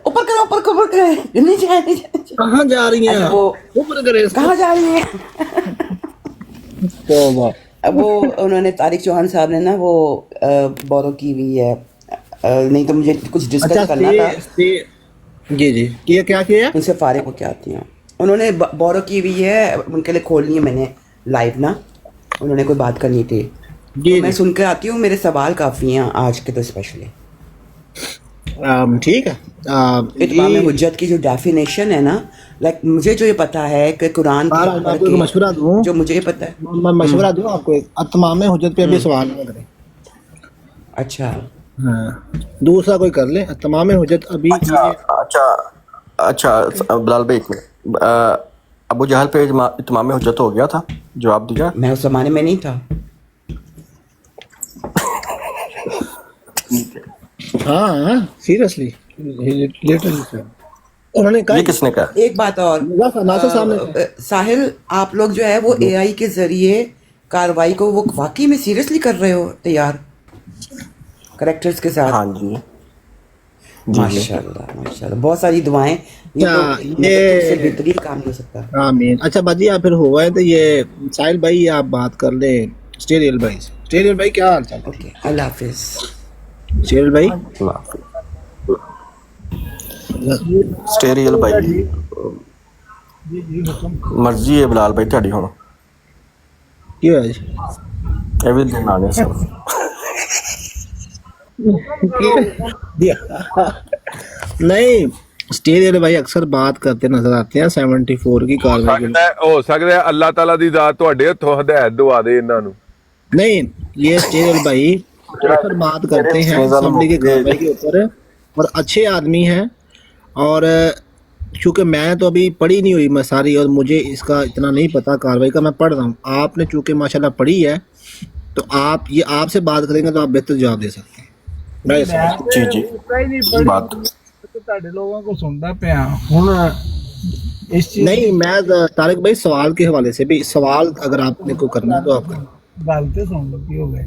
Speaker 4: ऊपर करो नीचे
Speaker 2: कहाँ जा रही हैं
Speaker 4: वो
Speaker 2: ऊपर करे
Speaker 4: कहाँ जा रही है।
Speaker 2: तो
Speaker 4: अब वो उन्होंने तारिक चौहान साहब ने ना वो बोरो की हुई है, नहीं तो मुझे कुछ डिस्कस करना था।
Speaker 2: जी ये क्या किया है?
Speaker 4: उनसे फारिग हो क्या आती हैं, उन्होंने बोरो की हुई है, उनके लिए खोलनी है मैंने लाइव ना, उन्होंने कोई बात करनी थी।
Speaker 2: जी
Speaker 4: तो मैं सुन के आती हूँ, मेरे सवाल काफ़ी हैं आज के तो स्पेशली।
Speaker 2: ठीक है।
Speaker 4: इत्माम हुज्जत की जो डेफिनेशन है ना, लाइक मुझे जो ये पता है कि कुरान की
Speaker 2: आपको एक मशवरा दूं,
Speaker 4: जो मुझे ये पता है,
Speaker 2: मैं मशवरा दूं आपको, एक इत्माम हुज्जत पे अभी सवाल ना करें।
Speaker 4: अच्छा
Speaker 2: हाँ दूसरा कोई कर ले, इत्माम हुज्जत अभी।
Speaker 3: अच्छा बिलाल भाई एक मिनट, अबू जहल पे इत्माम हुज्जत हो गया था, जवाब दिया?
Speaker 4: मैं उस जमाने में नहीं था।
Speaker 2: हाँ सीरियसली लिटरली उन्होंने कहा।
Speaker 3: ये किसने कहा?
Speaker 4: एक बात और
Speaker 2: नासिर साहब
Speaker 4: साहिल, आप लोग जो है वो एआई के जरिए कार्रवाई को वो वाकई में सीरियसली कर रहे हो तैयार करेक्टर्स के साथ?
Speaker 3: हाँ जी
Speaker 4: माशाल्लाह बहुत सारी दुआएं। ये से बेहतरीन काम नहीं हो सकता।
Speaker 2: आमीन। अच्छा बाजी आप फिर हुआ है तो ये साहिल भाई आप बात कर ले स्टेरियल भाई से। स्टेरियल भाई क्या हाल चाल?
Speaker 4: ओके अल्लाह हाफिज।
Speaker 2: स्टेरियल भाई
Speaker 3: स्टेरियल भाई मर्जी है बिलाल भाई ਤੁਹਾਡੀ ਹੁਣ
Speaker 2: ਕੀ ਹੋਇਆ ਜੀ?
Speaker 3: एवरीथिंग आने से
Speaker 2: नहीं स्टेरियल भाई अक्सर बात करते नजर आते हैं 74 की कार्रवाई के।
Speaker 8: ਹੋ ਸਕਦਾ ਹੈ ਅੱਲਾਹ ਤਾਲਾ ਦੀ ਜ਼ਾਤ ਤੁਹਾਡੇ ਹੱਥੋਂ ਹਦਾਇਤ ਦਵਾ ਦੇ ਇਹਨਾਂ ਨੂੰ।
Speaker 2: नहीं ये स्टेरियल भाई अक्सर बात करते हैं असेंबली की कार्रवाई के ऊपर और अच्छे आदमी हैं, और चूँकि मैं तो अभी पढ़ी नहीं हुई मैं सारी, और मुझे इसका इतना नहीं पता कार्रवाई का, मैं पढ़ रहा हूँ। आपने चूँकि माशाल्लाह पढ़ी है तो आप ये आपसे बात करेंगे तो आप बेहतर जवाब दे सकते हैं।
Speaker 3: जी बात
Speaker 9: ਤੁਹਾਡੇ ਲੋगों को सुनता ਪਿਆ ਹੁਣ इस चीज
Speaker 2: नहीं मैं तारिक भाई सवाल के हवाले से भी, सवाल अगर आपने को करना है तो आप करें।
Speaker 9: ਗੱਲ ਤੇ ਸੁਣ ਲਓ ਕੀ ਹੋ ਗਿਆ।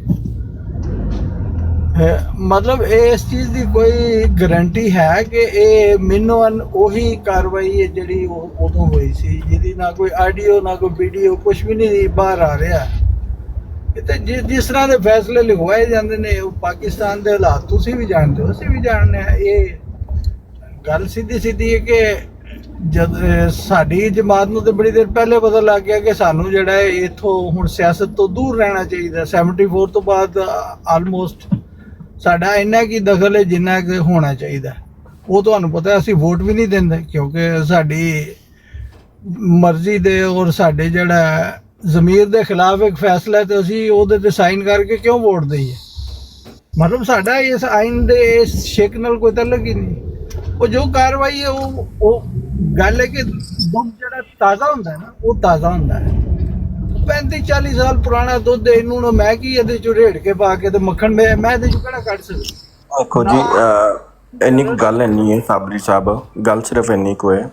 Speaker 9: ਮਤਲਬ ਇਸ ਚੀਜ਼ ਦੀ ਕੋਈ ਗਾਰੰਟੀ ਹੈ ਕਿ ਇਹ ਮਿਨਵਨ ਉਹੀ ਕਾਰਵਾਈ ਹੈ ਜਿਹੜੀ ਉਦੋਂ ਹੋਈ ਸੀ, ਜਿਹਦੀ ਨਾ ਕੋਈ ਆਡੀਓ ਨਾ ਕੋਈ ਵੀਡੀਓ ਕੁਝ ਵੀ ਨਹੀਂ ਬਾਹਰ ਆ ਰਿਹਾ। ਇਹ ਤੇ ਜਿਸ ਤਰ੍ਹਾਂ ਦੇ ਫੈਸਲੇ ਲਿਖਵਾਏ ਜਾਂਦੇ ਨੇ ਉਹ ਪਾਕਿਸਤਾਨ ਦੇ ਹਾਲਾਤ ਤੁਸੀਂ ਵੀ ਜਾਣਦੇ ਹੋ, ਅਸੀਂ ਵੀ ਜਾਣਦੇ ਹਾਂ। ਇਹ ਗੱਲ ਸਿੱਧੀ ਹੈ ਕਿ ਜਦ ਸਾਡੀ ਜਮਾਤ ਨੂੰ ਤੇ ਬੜੀ ਦੇਰ ਪਹਿਲੇ ਪਤਾ ਲੱਗ ਗਿਆ ਕਿ ਸਾਨੂੰ ਜਿਹੜਾ ਹੈ ਇਥੋਂ ਹੁਣ ਸਿਆਸਤ ਤੋਂ ਦੂਰ ਰਹਿਣਾ ਚਾਹੀਦਾ। 74 ਤੋਂ ਬਾਅਦ ਆਲਮੋਸਟ ਸਾਡਾ ਇੰਨਾ ਕੀ ਦਖਲ ਹੈ ਜਿੰਨਾ ਕਿ ਹੋਣਾ ਚਾਹੀਦਾ। ਉਹ ਤੁਹਾਨੂੰ ਪਤਾ ਅਸੀਂ ਵੋਟ ਵੀ ਨਹੀਂ ਦਿੰਦੇ ਕਿਉਂਕਿ ਸਾਡੀ ਮਰਜ਼ੀ ਦੇ ਔਰ ਸਾਡੇ ਜਿਹੜਾ ਜ਼ਮੀਰ ਦੇ ਖਿਲਾਫ ਇੱਕ ਫੈਸਲਾ ਹੈ ਤੇ ਅਸੀਂ ਉਹਦੇ ਤੇ ਸਾਈਨ ਕਰਕੇ ਕਿਉਂ ਵੋਟ ਦਈਏ। ਮਤਲਬ ਸਾਡਾ ਇਸ ਆਇਨ ਦੇ ਇਸ ਸ਼ਿਕ ਨਾਲ ਕੋਈ ਤਾਲੁਕ ਹੀ ਨਹੀਂ। ਉਹ ਜੋ ਕਾਰਵਾਈ ਹੈ ਉਹ ਗੱਲ ਹੈ ਕਿ ਦੁੱਧ ਜਿਹੜਾ ਤਾਜ਼ਾ ਹੁੰਦਾ ਹੈ ਨਾ ਉਹ ਤਾਜ਼ਾ ਹੁੰਦਾ ਹੈ। 35-40 ਸਾਲ ਪੁਰਾਣਾ ਦੁੱਧ ਇਹਨੂੰ ਨਾ ਮੈਂ ਕੀ ਇਹਦੇ ਚ ਰੇੜ ਕੇ ਪਾ ਕੇ ਤੇ ਮੱਖਣ ਮੈਂ ਇਹਦੇ ਚ ਕਿਹੜਾ ਕੱਢ ਸਕਦਾ।
Speaker 3: ਦੇਖੋ ਜੀ ਇੰਨੀ ਕੁ ਗੱਲ ਇੰਨੀ ਹੈ ਸਾਬਰੀ ਸਾਹਿਬ, ਗੱਲ ਸਿਰਫ ਇੰਨੀ ਕੁ ਹੈ।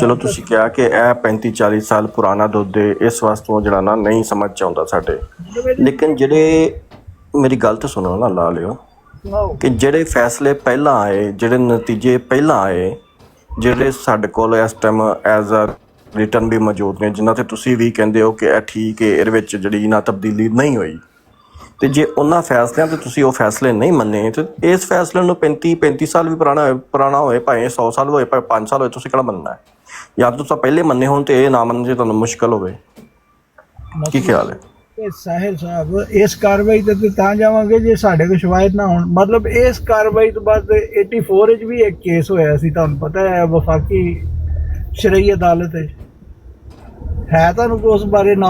Speaker 3: ਚਲੋ ਤੁਸੀਂ ਕਿਹਾ ਕਿ ਇਹ 35-40 ਸਾਲ ਪੁਰਾਣਾ ਦੁੱਧ ਹੈ, ਇਸ ਵਾਸਤੇ ਜਿਹੜਾ ਨਾ ਨਹੀਂ ਸਮਝ ਚ ਆਉਂਦਾ ਸਾਡੇ। ਲੇਕਿਨ ਜਿਹੜੇ ਮੇਰੀ ਗੱਲ ਤਾਂ ਸੁਣੋ ਨਾ, ਲਾ ਲਿਓ ਕਿ ਜਿਹੜੇ ਫੈਸਲੇ ਪਹਿਲਾਂ ਆਏ, ਜਿਹੜੇ ਨਤੀਜੇ ਪਹਿਲਾਂ ਆਏ, ਜਿਹੜੇ ਸਾਡੇ ਕੋਲ ਇਸ ਟਾਈਮ ਐਜ਼ ਅ ਰਿਟਰਨ ਵੀ ਮੌਜੂਦ ਨੇ, ਜਿਨ੍ਹਾਂ 'ਤੇ ਤੁਸੀਂ ਵੀ ਕਹਿੰਦੇ ਹੋ ਕਿ ਇਹ ਠੀਕ ਹੈ, ਇਹਦੇ ਵਿੱਚ ਜਿਹੜੀ ਨਾ ਤਬਦੀਲੀ ਨਹੀਂ ਹੋਈ, ਤੇ ਜੇ ਉਹਨਾਂ ਫੈਸਲਿਆਂ 'ਤੇ ਤੁਸੀਂ ਉਹ ਫੈਸਲੇ ਨਹੀਂ ਮੰਨੇ ਤੇ ਇਸ ਫੈਸਲੇ ਨੂੰ 35 ਸਾਲ ਵੀ ਪੁਰਾਣਾ ਹੋਏ, ਭਾਵੇਂ 100 ਸਾਲ ਹੋਏ, ਭਾਵੇਂ 5 ਸਾਲ ਹੋਏ, ਤੁਸੀਂ ਕਿਹੜਾ ਮੰਨਣਾ ਹੈ? ਜਾਂ ਤੁਸੀਂ ਪਹਿਲੇ ਮੰਨੇ ਹੋਣ ਤੇ ਇਹ ਨਾ ਮੰਨਣ 'ਚ ਤੁਹਾਨੂੰ ਮੁਸ਼ਕਲ ਹੋਵੇ। ਕੀ ਖਿਆਲ ਹੈ?
Speaker 9: ਸਾਹਿਲ ਸਾਹਿਬ ਇਸ ਕਾਰਵਾਈ ਤੇ ਤਾਂ ਜਾਵਾਂਗੇ ਜੇ ਸਾਡੇ ਕੋਲ ਸ਼ਵਾਇਦ ਨਾ ਹੋਣ। ਮਤਲਬ ਇਸ ਕਾਰਵਾਈ ਤੋਂ ਬਾਅਦ 84 ਵਿੱਚ ਵੀ ਇੱਕ ਕੇਸ ਹੋਇਆ ਸੀ, ਤੁਹਾਨੂੰ ਪਤਾ ਹੈ, ਵਫਾਕੀ ਸ਼ਰਈ ਅਦਾਲਤ ਵਿੱਚ ਹੈ, ਤੁਹਾਨੂੰ ਉਸ ਬਾਰੇ ਨਾ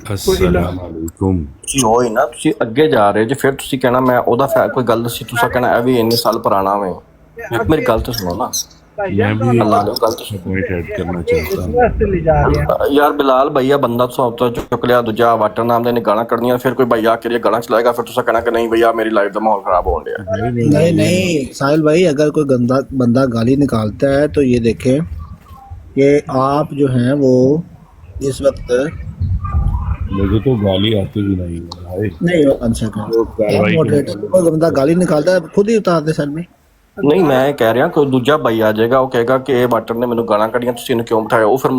Speaker 8: अस्सलाम वालेकुम।
Speaker 3: ਤੁਸੀਂ ਹੋਈ ਨਾ, ਤੁਸੀਂ ਅੱਗੇ ਜਾ ਰਹੇ ਜੇ, ਫਿਰ ਤੁਸੀਂ ਕਹਿਣਾ ਮੈਂ ਉਹਦਾ ਕੋਈ ਗੱਲ ਦੱਸੀ, ਤੁਸੀਂ ਕਹਿਣਾ ਇਹ ਵੀ ਇੰਨੇ ਸਾਲ ਪੁਰਾਣਾ ਹੋਵੇ। ਮੇਰੀ ਗੱਲ ਤਾਂ ਸੁਣੋ ਨਾ,
Speaker 8: मैं भी
Speaker 3: ਅੱਲਾ ਦੀ ਗੱਲ ਤਾਂ
Speaker 8: पॉइंट ऐड करना चाहता हूँ।
Speaker 9: ਵਾਸਤੇ ਲੈ ਜਾ ਰਹੇ ਆ।
Speaker 3: ਯਾਰ ਬਿਲਾਲ ਭਈਆ ਬੰਦਾ ਤੋਂ ਚੁੱਕ ਲਿਆ, ਦੂਜਾ ਵਾਟਰ ਨਾਮ ਦੇ ਨੇ ਗਾਲਾਂ ਕੱਢਣੀਆਂ, ਫਿਰ ਕੋਈ ਭਈਆ ਕੇ ਗਾਲਾਂ ਚਲਾਏਗਾ, ਫਿਰ ਤੁਸੀਂ ਕਹਿਣਾ ਕਿ ਨਹੀਂ भैया मेरी लाइफ का माहौल खराब हो रहा है।
Speaker 2: नहीं साहिल भाई, अगर कोई गंदा बंदा गाली निकालता है तो ये देखें कि आप जो हैं वो इस वक्त
Speaker 8: मुझे तो गाली आती भी नहीं है भाई।
Speaker 2: नहीं कोई बंदा गाली निकालता है खुद ही उतार दे सर में।
Speaker 3: ਨਹੀਂ ਮੈਂ ਕਹਿ ਰਿਹਾ ਕੋਈ ਦੂਜਾ ਭਾਈ ਆ ਜਾਏਗਾ, ਉਹ ਕਹੇਗਾ ਕਿ ਇਹ ਵਾਟਰ ਨੇ ਮੈਨੂੰ ਗਾਲਾਂ ਕੱਢੀਆਂ, ਤੁਸੀਂ ਇਹਨੂੰ ਕਿਉਂ ਬਿਠਾਇਆ, ਉਹ ਫਿਰ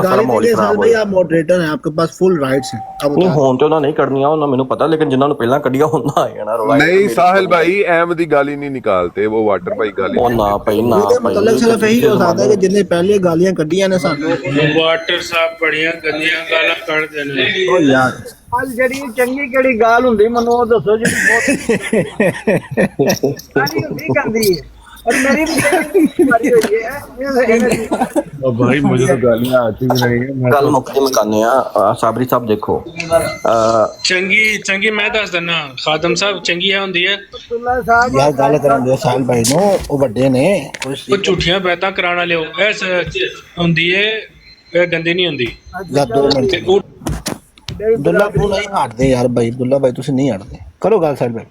Speaker 3: ਸਾਰਾ ਮਾਹੌਲ ਖਰਾਬ ਹੋ
Speaker 2: जाएगा। आप मॉडरेटर हैं, आपके पास फुल राइट्स हैं। अब
Speaker 3: ਨਹੀਂ ਹੋਣ ਤੇ ਉਹਨਾਂ ਨਹੀਂ ਕੱਢਣੀਆਂ, ਉਹਨਾਂ ਮੈਨੂੰ ਪਤਾ, ਲੇਕਿन ਜਿਨ੍ਹਾਂ ਨੂੰ ਪਹਿਲਾਂ ਕੱਢੀਆਂ ਉਹਨਾਂ ਆਏ ਨਾ ਰੋਲਾ।
Speaker 8: नहीं साहिल भाई अहमद की गाली नहीं निकालते, वो वाटर भाई गाली।
Speaker 3: ਉਹ ਨਾ ਪਈ ਨਾ
Speaker 2: मतलब सिर्फ यही हो सकता है कि जिन्हें पहले गालियां कढ़ियां ने सानू
Speaker 6: वाटर साहब बढ़िया गंदियां गाला कढ़ देने।
Speaker 2: ओ यार
Speaker 9: ਅੱਜ ਜਿਹੜੀ ਚੰਗੀ ਕਿਹੜੀ ਗੱਲ ਹੁੰਦੀ ਮੈਨੂੰ ਉਹ ਦੱਸੋ ਜੀ। ਸਾਰੀ ਹੁੰਦੀ ਗੰਦੀ ਹੈ और मेरी भी मारी हुई है।
Speaker 8: भाई मुझे तो गालियां आती भी नहीं है।
Speaker 3: ਗੱਲ ਮੁੱਕ ਦੇ ਮਕਾਨੇ ਆ ਸਾਬਰੀ ਸਾਹਿਬ ਦੇਖੋ
Speaker 6: चंगी चंगी मैं दस दिना खादम साहब चंगी है हुंदी है।
Speaker 9: अब्दुल्ला साहब
Speaker 2: यार गल करन दे साहिल भाई नो, ओ बड़े ने
Speaker 6: वो झूठियां बैतां कराना लियो, ऐस हुंदी है, ये गंदी नहीं हुंदी।
Speaker 2: या 2 मिनट
Speaker 6: ते उठ
Speaker 2: अब्दुल्ला तू नहीं हटदे यार भाई, अब्दुल्ला भाई तुसी नहीं हटदे, करो गल साहिल भाई।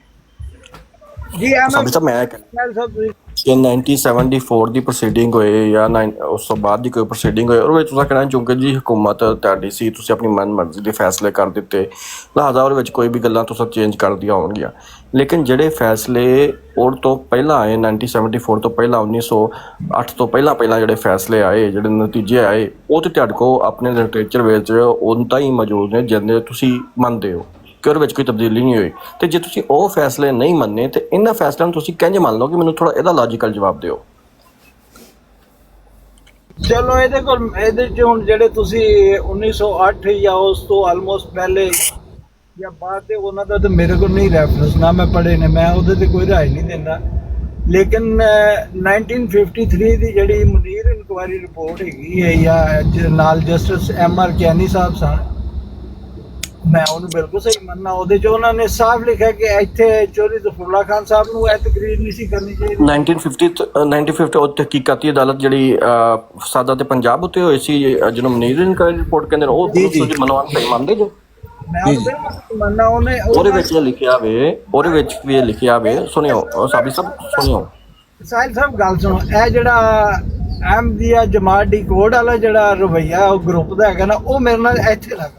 Speaker 9: जी
Speaker 3: ਸਾਬਰੀ ਸਾਹਿਬ ਮੈਂ ਕਿ 1974 ਦੀ ਪ੍ਰੋਸੀਡਿੰਗ ਹੋਏ ਜਾਂ ਉਸ ਤੋਂ ਬਾਅਦ ਦੀ ਕੋਈ ਪ੍ਰੋਸੀਡਿੰਗ ਹੋਏ, ਉਹਦੇ ਵਿੱਚ ਤੁਸੀਂ ਕਹਿਣਾ ਚੁੰਕੇ ਜੀ ਹੁਕੂਮਤ ਤੁਹਾਡੀ ਸੀ, ਤੁਸੀਂ ਆਪਣੀ ਮਨਮਰਜ਼ੀ ਦੇ ਫੈਸਲੇ ਕਰ ਦਿੱਤੇ, ਲਿਹਾਜ਼ਾ ਉਹਦੇ ਵਿੱਚ ਕੋਈ ਵੀ ਗੱਲਾਂ ਤੁਸੀਂ ਚੇਂਜ ਕਰਦੀਆਂ ਹੋਣਗੀਆਂ। ਲੇਕਿਨ ਜਿਹੜੇ ਫੈਸਲੇ ਉਹ ਤੋਂ ਪਹਿਲਾਂ ਆਏ 1974 ਤੋਂ ਪਹਿਲਾਂ 1908 ਤੋਂ ਪਹਿਲਾਂ ਜਿਹੜੇ ਫੈਸਲੇ ਆਏ, ਜਿਹੜੇ ਨਤੀਜੇ ਆਏ, ਉਹ ਤੇ ਤੁਹਾਡੇ ਕੋਲ ਆਪਣੇ ਲਿਟਰੇਚਰ ਵਿੱਚ ਉਨ੍ਹਾਂ ਹੀ ਮੌਜੂਦ ਨੇ ਜਿੰਨੇ ਤੁਸੀਂ ਮੰਨਦੇ ਹੋ ਕਿ ਉਹਦੇ ਵਿੱਚ ਕੋਈ ਤਬਦੀਲੀ ਨਹੀਂ ਹੋਈ। ਤੇ ਜੇ ਤੁਸੀਂ ਉਹ ਫੈਸਲੇ ਨਹੀਂ ਮੰਨੇ ਤੇ ਇਹਨਾਂ ਫੈਸਲਿਆਂ ਨੂੰ ਤੁਸੀਂ ਕਿੰਝ ਮੰਨ ਲਓ ਕਿ ਮੈਨੂੰ ਥੋੜਾ ਇਹਦਾ ਲੌਜੀਕਲ ਜਵਾਬ ਦਿਓ।
Speaker 9: ਚਲੋ ਇਹਦੇ ਚ ਹੁਣ ਜਿਹੜੇ ਤੁਸੀਂ 1908 ਜਾਂ ਉਸ ਤੋਂ ਆਲਮੋਸਟ ਪਹਿਲੇ ਜਾਂ ਬਾਅਦ ਦੇ, ਉਹਨਾਂ ਦਾ ਤਾਂ ਮੇਰੇ ਕੋਲ ਨਹੀਂ ਰੈਫਰੈਂਸ, ਨਾ ਮੈਂ ਪੜ੍ਹੇ ਨੇ, ਮੈਂ ਉਹਦੇ ਤੇ ਕੋਈ ਰਾਏ ਨਹੀਂ ਦਿੰਦਾ। ਲੇਕਿਨ 1953 ਦੀ ਜਿਹੜੀ ਮੁਨੀਰ ਇਨਕੁਆਇਰੀ ਰਿਪੋਰਟ ਹੈਗੀ ਹੈ ਜਾਂ ਨਾਲ ਜਸਟਿਸ MR ਕੈਨੀ ਸਾਹਿਬ ਸਨ, ਮੈਂ ਉਹਨੂੰ ਬਿਲਕੁਲ ਸਹੀ ਮੰਨਣਾ। ਉਹਦੇ 'ਚ ਉਹਨਾਂ ਨੇ ਸਾਫ਼ ਲਿਖਿਆ ਕਿ ਇੱਥੇ ਚੌਧਰੀ ਜ਼ਫਰੁੱਲਾ ਖਾਨ ਸਾਹਿਬ ਨੂੰ ਇਹ ਤਕਰੀਰ ਨਹੀਂ ਸੀ ਕਰਨੀ ਚਾਹੀਦੀ।
Speaker 3: 1950 ਉਹ ਤਹਿਕੀਕਾਤੀ ਅਦਾਲਤ ਜਿਹੜੀ ਫਸਾਦਾਂ ਤੇ ਪੰਜਾਬ ਉੱਤੇ ਹੋਈ ਸੀ, ਜਿਹਨੂੰ ਮੁਨੀਰ ਇਨਕੁਆਇਰੀ ਰਿਪੋਰਟ ਕਹਿੰਦੇ ਨੇ, ਉਹ ਤੁਸੀਂ ਮਨਵਾਨ ਸਹੀ ਮੰਨਦੇ ਜੋ?
Speaker 9: ਮੈਂ ਉਹ ਬਿਲਕੁਲ ਮੰਨਣਾ।
Speaker 3: ਉਹਦੇ ਵਿੱਚ ਇਹ ਲਿਖਿਆ ਵੇ, ਉਹਦੇ ਵਿੱਚ ਵੀ ਇਹ ਲਿਖਿਆ ਵੇ, ਸੁਣਿਓ ਸਾਬਰੀ ਸਾਹਿਬ ਸੁਣਿਓ।
Speaker 9: ਸਾਹਿਲ ਸਾਹਿਬ ਗੱਲ ਸੁਣੋ, ਇਹ ਜਿਹੜਾ ਅਹਿਮਦੀਆ ਜਮਾਤ ਡੀ ਕੋਡ ਵਾਲਾ ਜਿਹੜਾ ਰਵੱਈਆ ਉਹ ਗਰੁੱਪ ਦਾ ਹੈਗਾ ਨਾ, ਉਹ ਮੇਰੇ ਨਾਲ ਇੱਥੇ ਲੱਗਾ।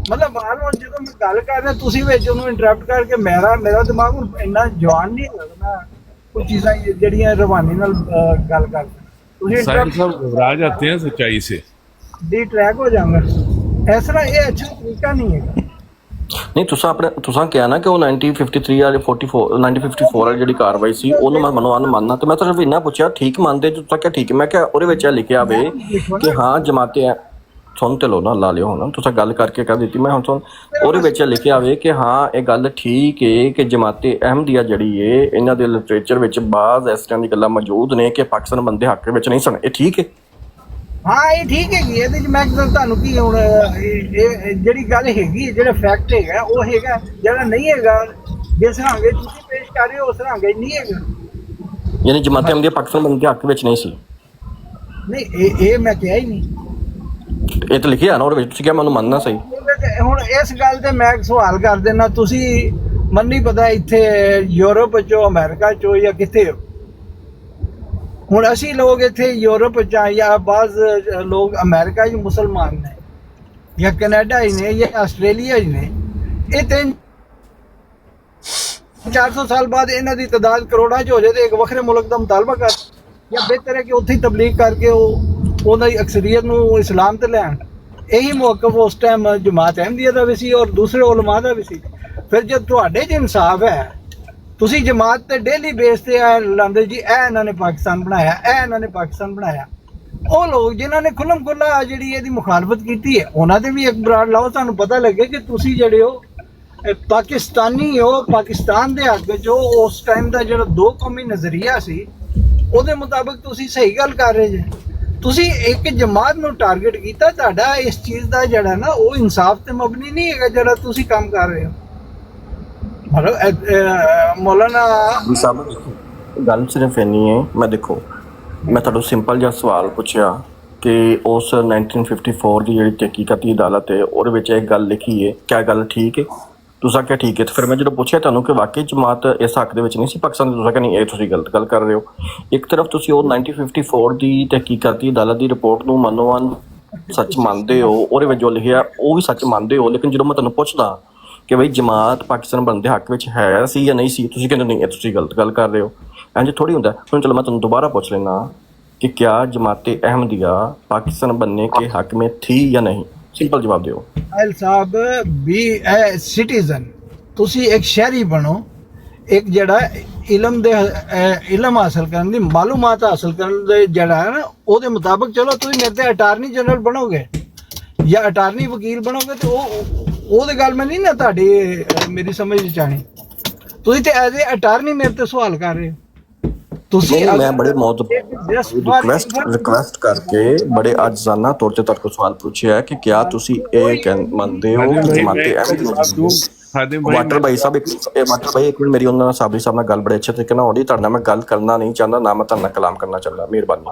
Speaker 9: ਮਤਲਬ ਬਾਹਰੋਂ ਜਦੋਂ ਮੈਂ ਗੱਲ ਕਰ ਰਿਹਾ ਤੁਸੀਂ ਵਿੱਚ ਉਹਨੂੰ ਇੰਟਰਪਟ ਕਰਕੇ ਮੇਰਾ ਦਿਮਾਗ ਹੁਣ ਇੰਨਾ ਜਵਾਨ ਨਹੀਂ ਲੱਗਦਾ ਕੁਝ ਚੀਜ਼ਾਂ ਜਿਹੜੀਆਂ ਰਵਾਨੀ ਨਾਲ ਗੱਲ ਕਰਦੇ ਤੁਸੀਂ
Speaker 8: साहिल साहब घबरा जाते हैं सच्चाई से।
Speaker 9: ਡੀ ਟਰੈਕ ਹੋ ਜਾਵਾਂਗਾ। ਇਸ ਤਰ੍ਹਾਂ ਇਹ ਅੱਛਾ ਤਰੀਕਾ ਨਹੀਂ ਹੈਗਾ।
Speaker 3: ਨਹੀਂ ਤੁਸੀਂ ਕਿਹਾ ਨਾ ਕਿ ਉਹ 1953 ਜਾਂ 1954 ਵਾਲੀ ਜਿਹੜੀ ਕਾਰਵਾਈ ਸੀ ਉਹਨੂੰ ਮੈਂ ਮਨਵਾਨ ਮੰਨਣਾ, ਤੇ ਮੈਂ ਤਾਂ ਸਿਰਫ ਇੰਨਾ ਪੁੱਛਿਆ ਠੀਕ ਮੰਨਦੇ ਜੋ? ਤੁਸੀਂ ਕਿਹਾ ਠੀਕ ਹੈ। ਮੈਂ ਕਿਹਾ ਉਹਦੇ ਵਿੱਚ ਇਹ ਲਿਖਿਆ ਵੇ ਕਿ ਹਾਂ ਜਮਾਤੇ ਸੁਣ ਤੇ ਲੋ ਨਾ, ਲਾ ਲਿਓ ਹੁਣ, ਤੁਸੀਂ ਗੱਲ ਕਰਕੇ ਕਰ ਦਿੱਤੀ ਮੈਂ ਹੁਣ ਸੁਣ। ਉਹਦੇ ਵਿੱਚ ਲਿਖਿਆ ਹੋਵੇ ਕਿ ਹਾਂ ਇਹ ਗੱਲ ਠੀਕ ਹੈ ਕਿ ਜਮਾਤੇ ਅਹਿਮਦੀਆ ਜਿਹੜੀ ਏ, ਇਹਨਾਂ ਦੇ ਲਿਟਰੇਚਰ ਵਿੱਚ ਬਾਜ਼ ਇਸ ਤਰ੍ਹਾਂ ਦੀ ਗੱਲਾਂ ਮੌਜੂਦ ਨੇ ਕਿ ਪਾਕਿਸਤਾਨ ਬੰਦੇ ਹੱਕ ਵਿੱਚ ਨਹੀਂ ਸਨ। ਇਹ ਠੀਕ ਹੈ?
Speaker 9: ਹਾਂ ਇਹ ਠੀਕ ਹੈਗੀ। ਇਹਦੇ 'ਚ ਮੈਂ ਤੁਹਾਨੂੰ ਕੀ ਹੁਣ ਇਹ ਜਿਹੜੀ ਗੱਲ ਹੈਗੀ, ਜਿਹੜਾ ਫੈਕਟ ਹੈਗਾ ਉਹ ਹੈਗਾ, ਜਿਹੜਾ ਨਹੀਂ ਹੈਗਾ ਜਿਸ ਤਰ੍ਹਾਂ ਤੁਸੀਂ ਪੇਸ਼ ਕਰ ਰਹੇ ਹੋ ਉਸ ਤਰ੍ਹਾਂ ਨਹੀਂ ਹੈਗਾ।
Speaker 3: ਯਾਨੀ ਜਮਾਤ ਅਹਿਮਦੀਆ ਪਾਕਿਸਤਾਨ ਬਣਨ ਦੇ ਹੱਕ ਵਿੱਚ ਨਹੀਂ ਸੀ।
Speaker 9: ਨਹੀਂ ਇਹ ਮੈਂ ਕਿਹਾ ਹੀ ਨਹੀਂ।
Speaker 3: ਇਹ ਤਾਂ ਲਿਖਿਆ ਨਾ ਉਹਦੇ ਵਿੱਚ, ਤੁਸੀਂ ਕਿਹਾ ਮੈਨੂੰ ਮੰਨਣਾ ਸਹੀ।
Speaker 9: ਹੁਣ ਇਸ ਗੱਲ ਤੇ ਮੈਂ ਇੱਕ ਸਵਾਲ ਕਰ ਦੇਣਾ, ਤੁਸੀਂ ਮੈਨੂੰ ਨਹੀਂ ਪਤਾ ਇੱਥੇ ਯੂਰਪ ਚੋਂ, ਅਮਰੀਕਾ ਚੋਂ ਜਾਂ ਕਿੱਥੇ ਹੋ। ਹੁਣ ਅਸੀਂ ਲੋਕ ਇੱਥੇ ਯੂਰਪ ਚ ਜਾਂ ਬਾਜ਼ ਲੋਕ ਅਮਰੀਕਾ 'ਚ ਮੁਸਲਮਾਨ ਨੇ ਜਾਂ ਕੈਨੇਡਾ ਹੀ ਨੇ ਜਾਂ ਆਸਟ੍ਰੇਲੀਆ ਹੀ ਨੇ, ਇਹ 300-400 ਸਾਲ ਬਾਅਦ ਇਹਨਾਂ ਦੀ ਤਾਦਾਦ ਕਰੋੜਾਂ 'ਚ ਹੋ ਜਾਏ ਤੇ ਇੱਕ ਵੱਖਰੇ ਮੁਲਕ ਦਾ ਮੁਤਾਲਬਾ ਕਰ, ਜਾਂ ਬਿਹਤਰ ਹੈ ਕਿ ਉੱਥੇ ਹੀ ਤਬਲੀਗ ਕਰਕੇ ਉਹਨਾਂ ਦੀ ਅਕਸਰੀਅਤ ਨੂੰ ਇਸਲਾਮ ਤੇ ਲੈਣ। ਇਹੀ ਮੌਕਫ ਉਸ ਟਾਈਮ ਜਮਾਤ ਅਹਿਮਦੀਆ ਦਾ ਵੀ ਸੀ ਔਰ ਦੂਸਰੇ ਉਲਮਾ ਦਾ ਵੀ ਸੀ। ਫਿਰ ਜਦ ਤੁਹਾਡੇ 'ਚ ਇਨਸਾਫ ਹੈ, ਤੁਸੀਂ ਜਮਾਤ ਤੇ ਡੇਲੀ ਬੇਸ ਤੇ ਲਾਉਂਦੇ ਜੀ ਇਹ ਇਹਨਾਂ ਨੇ ਪਾਕਿਸਤਾਨ ਬਣਾਇਆ, ਇਹ ਇਹਨਾਂ ਨੇ ਪਾਕਿਸਤਾਨ ਬਣਾਇਆ। ਉਹ ਲੋਕ ਜਿਨ੍ਹਾਂ ਨੇ ਖੁੱਲਮ ਖੁੱਲਾ ਜਿਹੜੀ ਇਹਦੀ ਮੁਖਾਲਫਤ ਕੀਤੀ ਹੈ, ਉਹਨਾਂ ਦੇ ਵੀ ਇੱਕ ਬਰਾੜ ਲਾਓ, ਸਾਨੂੰ ਪਤਾ ਲੱਗੇ ਕਿ ਤੁਸੀਂ ਜਿਹੜੇ ਹੋ ਪਾਕਿਸਤਾਨੀ ਹੋ, ਪਾਕਿਸਤਾਨ ਦੇ ਹੱਕ 'ਚ ਉਸ ਟਾਈਮ ਦਾ ਜਿਹੜਾ ਦੋ ਕੌਮੀ ਨਜ਼ਰੀਆ ਸੀ ਉਹਦੇ ਮੁਤਾਬਕ ਤੁਸੀਂ ਸਹੀ ਗੱਲ ਕਰ ਰਹੇ ਜੇ। ਤੁਸੀਂ ਇੱਕ ਜਮਾਤ ਨੂੰ ਟਾਰਗੇਟ ਕੀਤਾ, ਤੁਹਾਡਾ ਇਸ ਚੀਜ਼ ਦਾ ਜਿਹੜਾ ਨਾ ਉਹ ਇਨਸਾਫ ਤੇ ਮਬਨੀ ਨਹੀਂ ਹੈਗਾ ਜਿਹੜਾ ਤੁਸੀਂ ਕੰਮ ਕਰ ਰਹੇ ਹੋ। ਮੌਲਾਨਾ
Speaker 3: ਸਾਹਿਬ ਗੱਲ ਸਿਰਫ ਇੰਨੀ ਹੈ, ਮੈਂ ਦੇਖੋ ਮੈਂ ਤੁਹਾਨੂੰ ਸਿੰਪਲ ਜਿਹਾ ਸਵਾਲ ਪੁੱਛਿਆ ਕਿ ਉਸ 1954 ਦੀ ਜਿਹੜੀ ਤਹਿਕੀਕਾਤੀ ਅਦਾਲਤ ਹੈ ਉਹਦੇ ਵਿੱਚ ਇਹ ਗੱਲ ਲਿਖੀ ਹੈ, ਕਿਆ ਗੱਲ ਠੀਕ ਹੈ? ਤੁਸੀਂ ਕਿਹਾ ਠੀਕ ਹੈ। ਤੇ ਫਿਰ ਮੈਂ ਜਦੋਂ ਪੁੱਛਿਆ ਤੁਹਾਨੂੰ ਕਿ ਵਾਕਈ ਜਮਾਤ ਇਸ ਹੱਕ ਦੇ ਵਿੱਚ ਨਹੀਂ ਸੀ ਪਾਕਿਸਤਾਨ ਦੀ, ਤੁਸੀਂ ਕਿਹਾ ਨਹੀਂ, ਇਹ ਤੁਸੀਂ ਗਲਤ ਗੱਲ ਕਰ ਰਹੇ ਹੋ। ਇੱਕ ਤਰਫ ਤੁਸੀਂ ਉਹ 1954 ਦੀ ਤਹਿਕੀਕਾਤੀ ਅਦਾਲਤ ਦੀ ਰਿਪੋਰਟ ਨੂੰ ਮਨੋਵਾਨ ਸੱਚ ਮੰਨਦੇ ਹੋ, ਉਹਦੇ ਵਿੱਚ ਜੋ ਲਿਖਿਆ ਉਹ ਵੀ ਸੱਚ ਮੰਨਦੇ ਹੋ, ਲੇਕਿਨ ਜਦੋਂ ਮੈਂ ਤੁਹਾਨੂੰ ਪੁੱਛਦਾ ਕਿ ਬਈ ਜਮਾਤ ਪਾਕਿਸਤਾਨ ਬਣਨ ਦੇ ਹੱਕ ਵਿੱਚ ਹੈ ਸੀ ਜਾਂ ਨਹੀਂ ਸੀ, ਤੁਸੀਂ ਕਹਿੰਦੇ ਨਹੀਂ, ਇਹ ਤੁਸੀਂ ਗਲਤ ਗੱਲ ਕਰ ਰਹੇ ਹੋ। ਇੰਝ ਥੋੜ੍ਹੀ ਹੁੰਦਾ। ਹੁਣ ਚਲੋ ਮੈਂ ਤੁਹਾਨੂੰ दोबारा पूछ लेना कि क्या जमात अहमदिया पाकिस्तान बनने के हक में थी या नहीं? सिंपल जवाब दो।
Speaker 9: अल साहब बी ए सिटीजन, तुसी एक शहरी बनो, एक जड़ा इलम हासिल करने दी मालूमात हासिल करने दे जड़ा है ना ਉਹਦੇ ਮੁਤਾਬਕ ਚਲੋ ਤੁਸੀਂ ਮੇਰੇ ਤੇ ਅਟਾਰਨੀ ਜਨਰਲ ਬਣੋਗੇ ਜਾਂ ਅਟਾਰਨੀ ਵਕੀਲ ਬਣੋਗੇ ਤੇ ਉਹਦੇ ਗੱਲ ਮੈਂ ਨਹੀਂ ਨਾ ਤੁਹਾਡੀ ਮੇਰੀ ਸਮਝ ਵਿੱਚ ਆਣੀ। ਤੁਸੀਂ ਤੇ ਐਜ਼ ਅ ਅਟਾਰਨੀ ਮੇਰੇ ਤੇ ਸਵਾਲ ਕਰ ਰਹੇ ਹੋ। ਤੁਸੀਂ
Speaker 3: मैं बड़े रिक्वेस्ट करके बड़े आजाना तौर पे ਤੁਹਾਡੇ ਕੋਲ ਸਵਾਲ ਪੁੱਛਿਆ ਹੈ ਕਿ क्या ਤੁਸੀਂ ਇਹ ਮੰਨਦੇ ਹੋ ਕਿ ਜਮਾਤ ਅਹਿਮਦੀਆ ਵਾਟਰ ਭਾਈ ਸਾਹਿਬ ਇੱਕ ਮਿੰਟ ਮੇਰੀ ਉਹਨਾਂ ਨਾਲ ਸਾਬਰੀ ਸਾਹਿਬ ਨਾਲ ਗੱਲ ਬੜੇ ਅੱਛੇ ਤਰੀਕੇ ਨਾਲ ਹੋ ਰਹੀ, ਤੁਹਾਡੇ ਨਾਲ ਮੈਂ ਗੱਲ ਕਰਨਾ ਨਹੀਂ ਚਾਹੁੰਦਾ, ਨਾ मैं ਤੁਹਾਡੇ ਨਾਲ कलाम करना चाहता, मेहरबानी।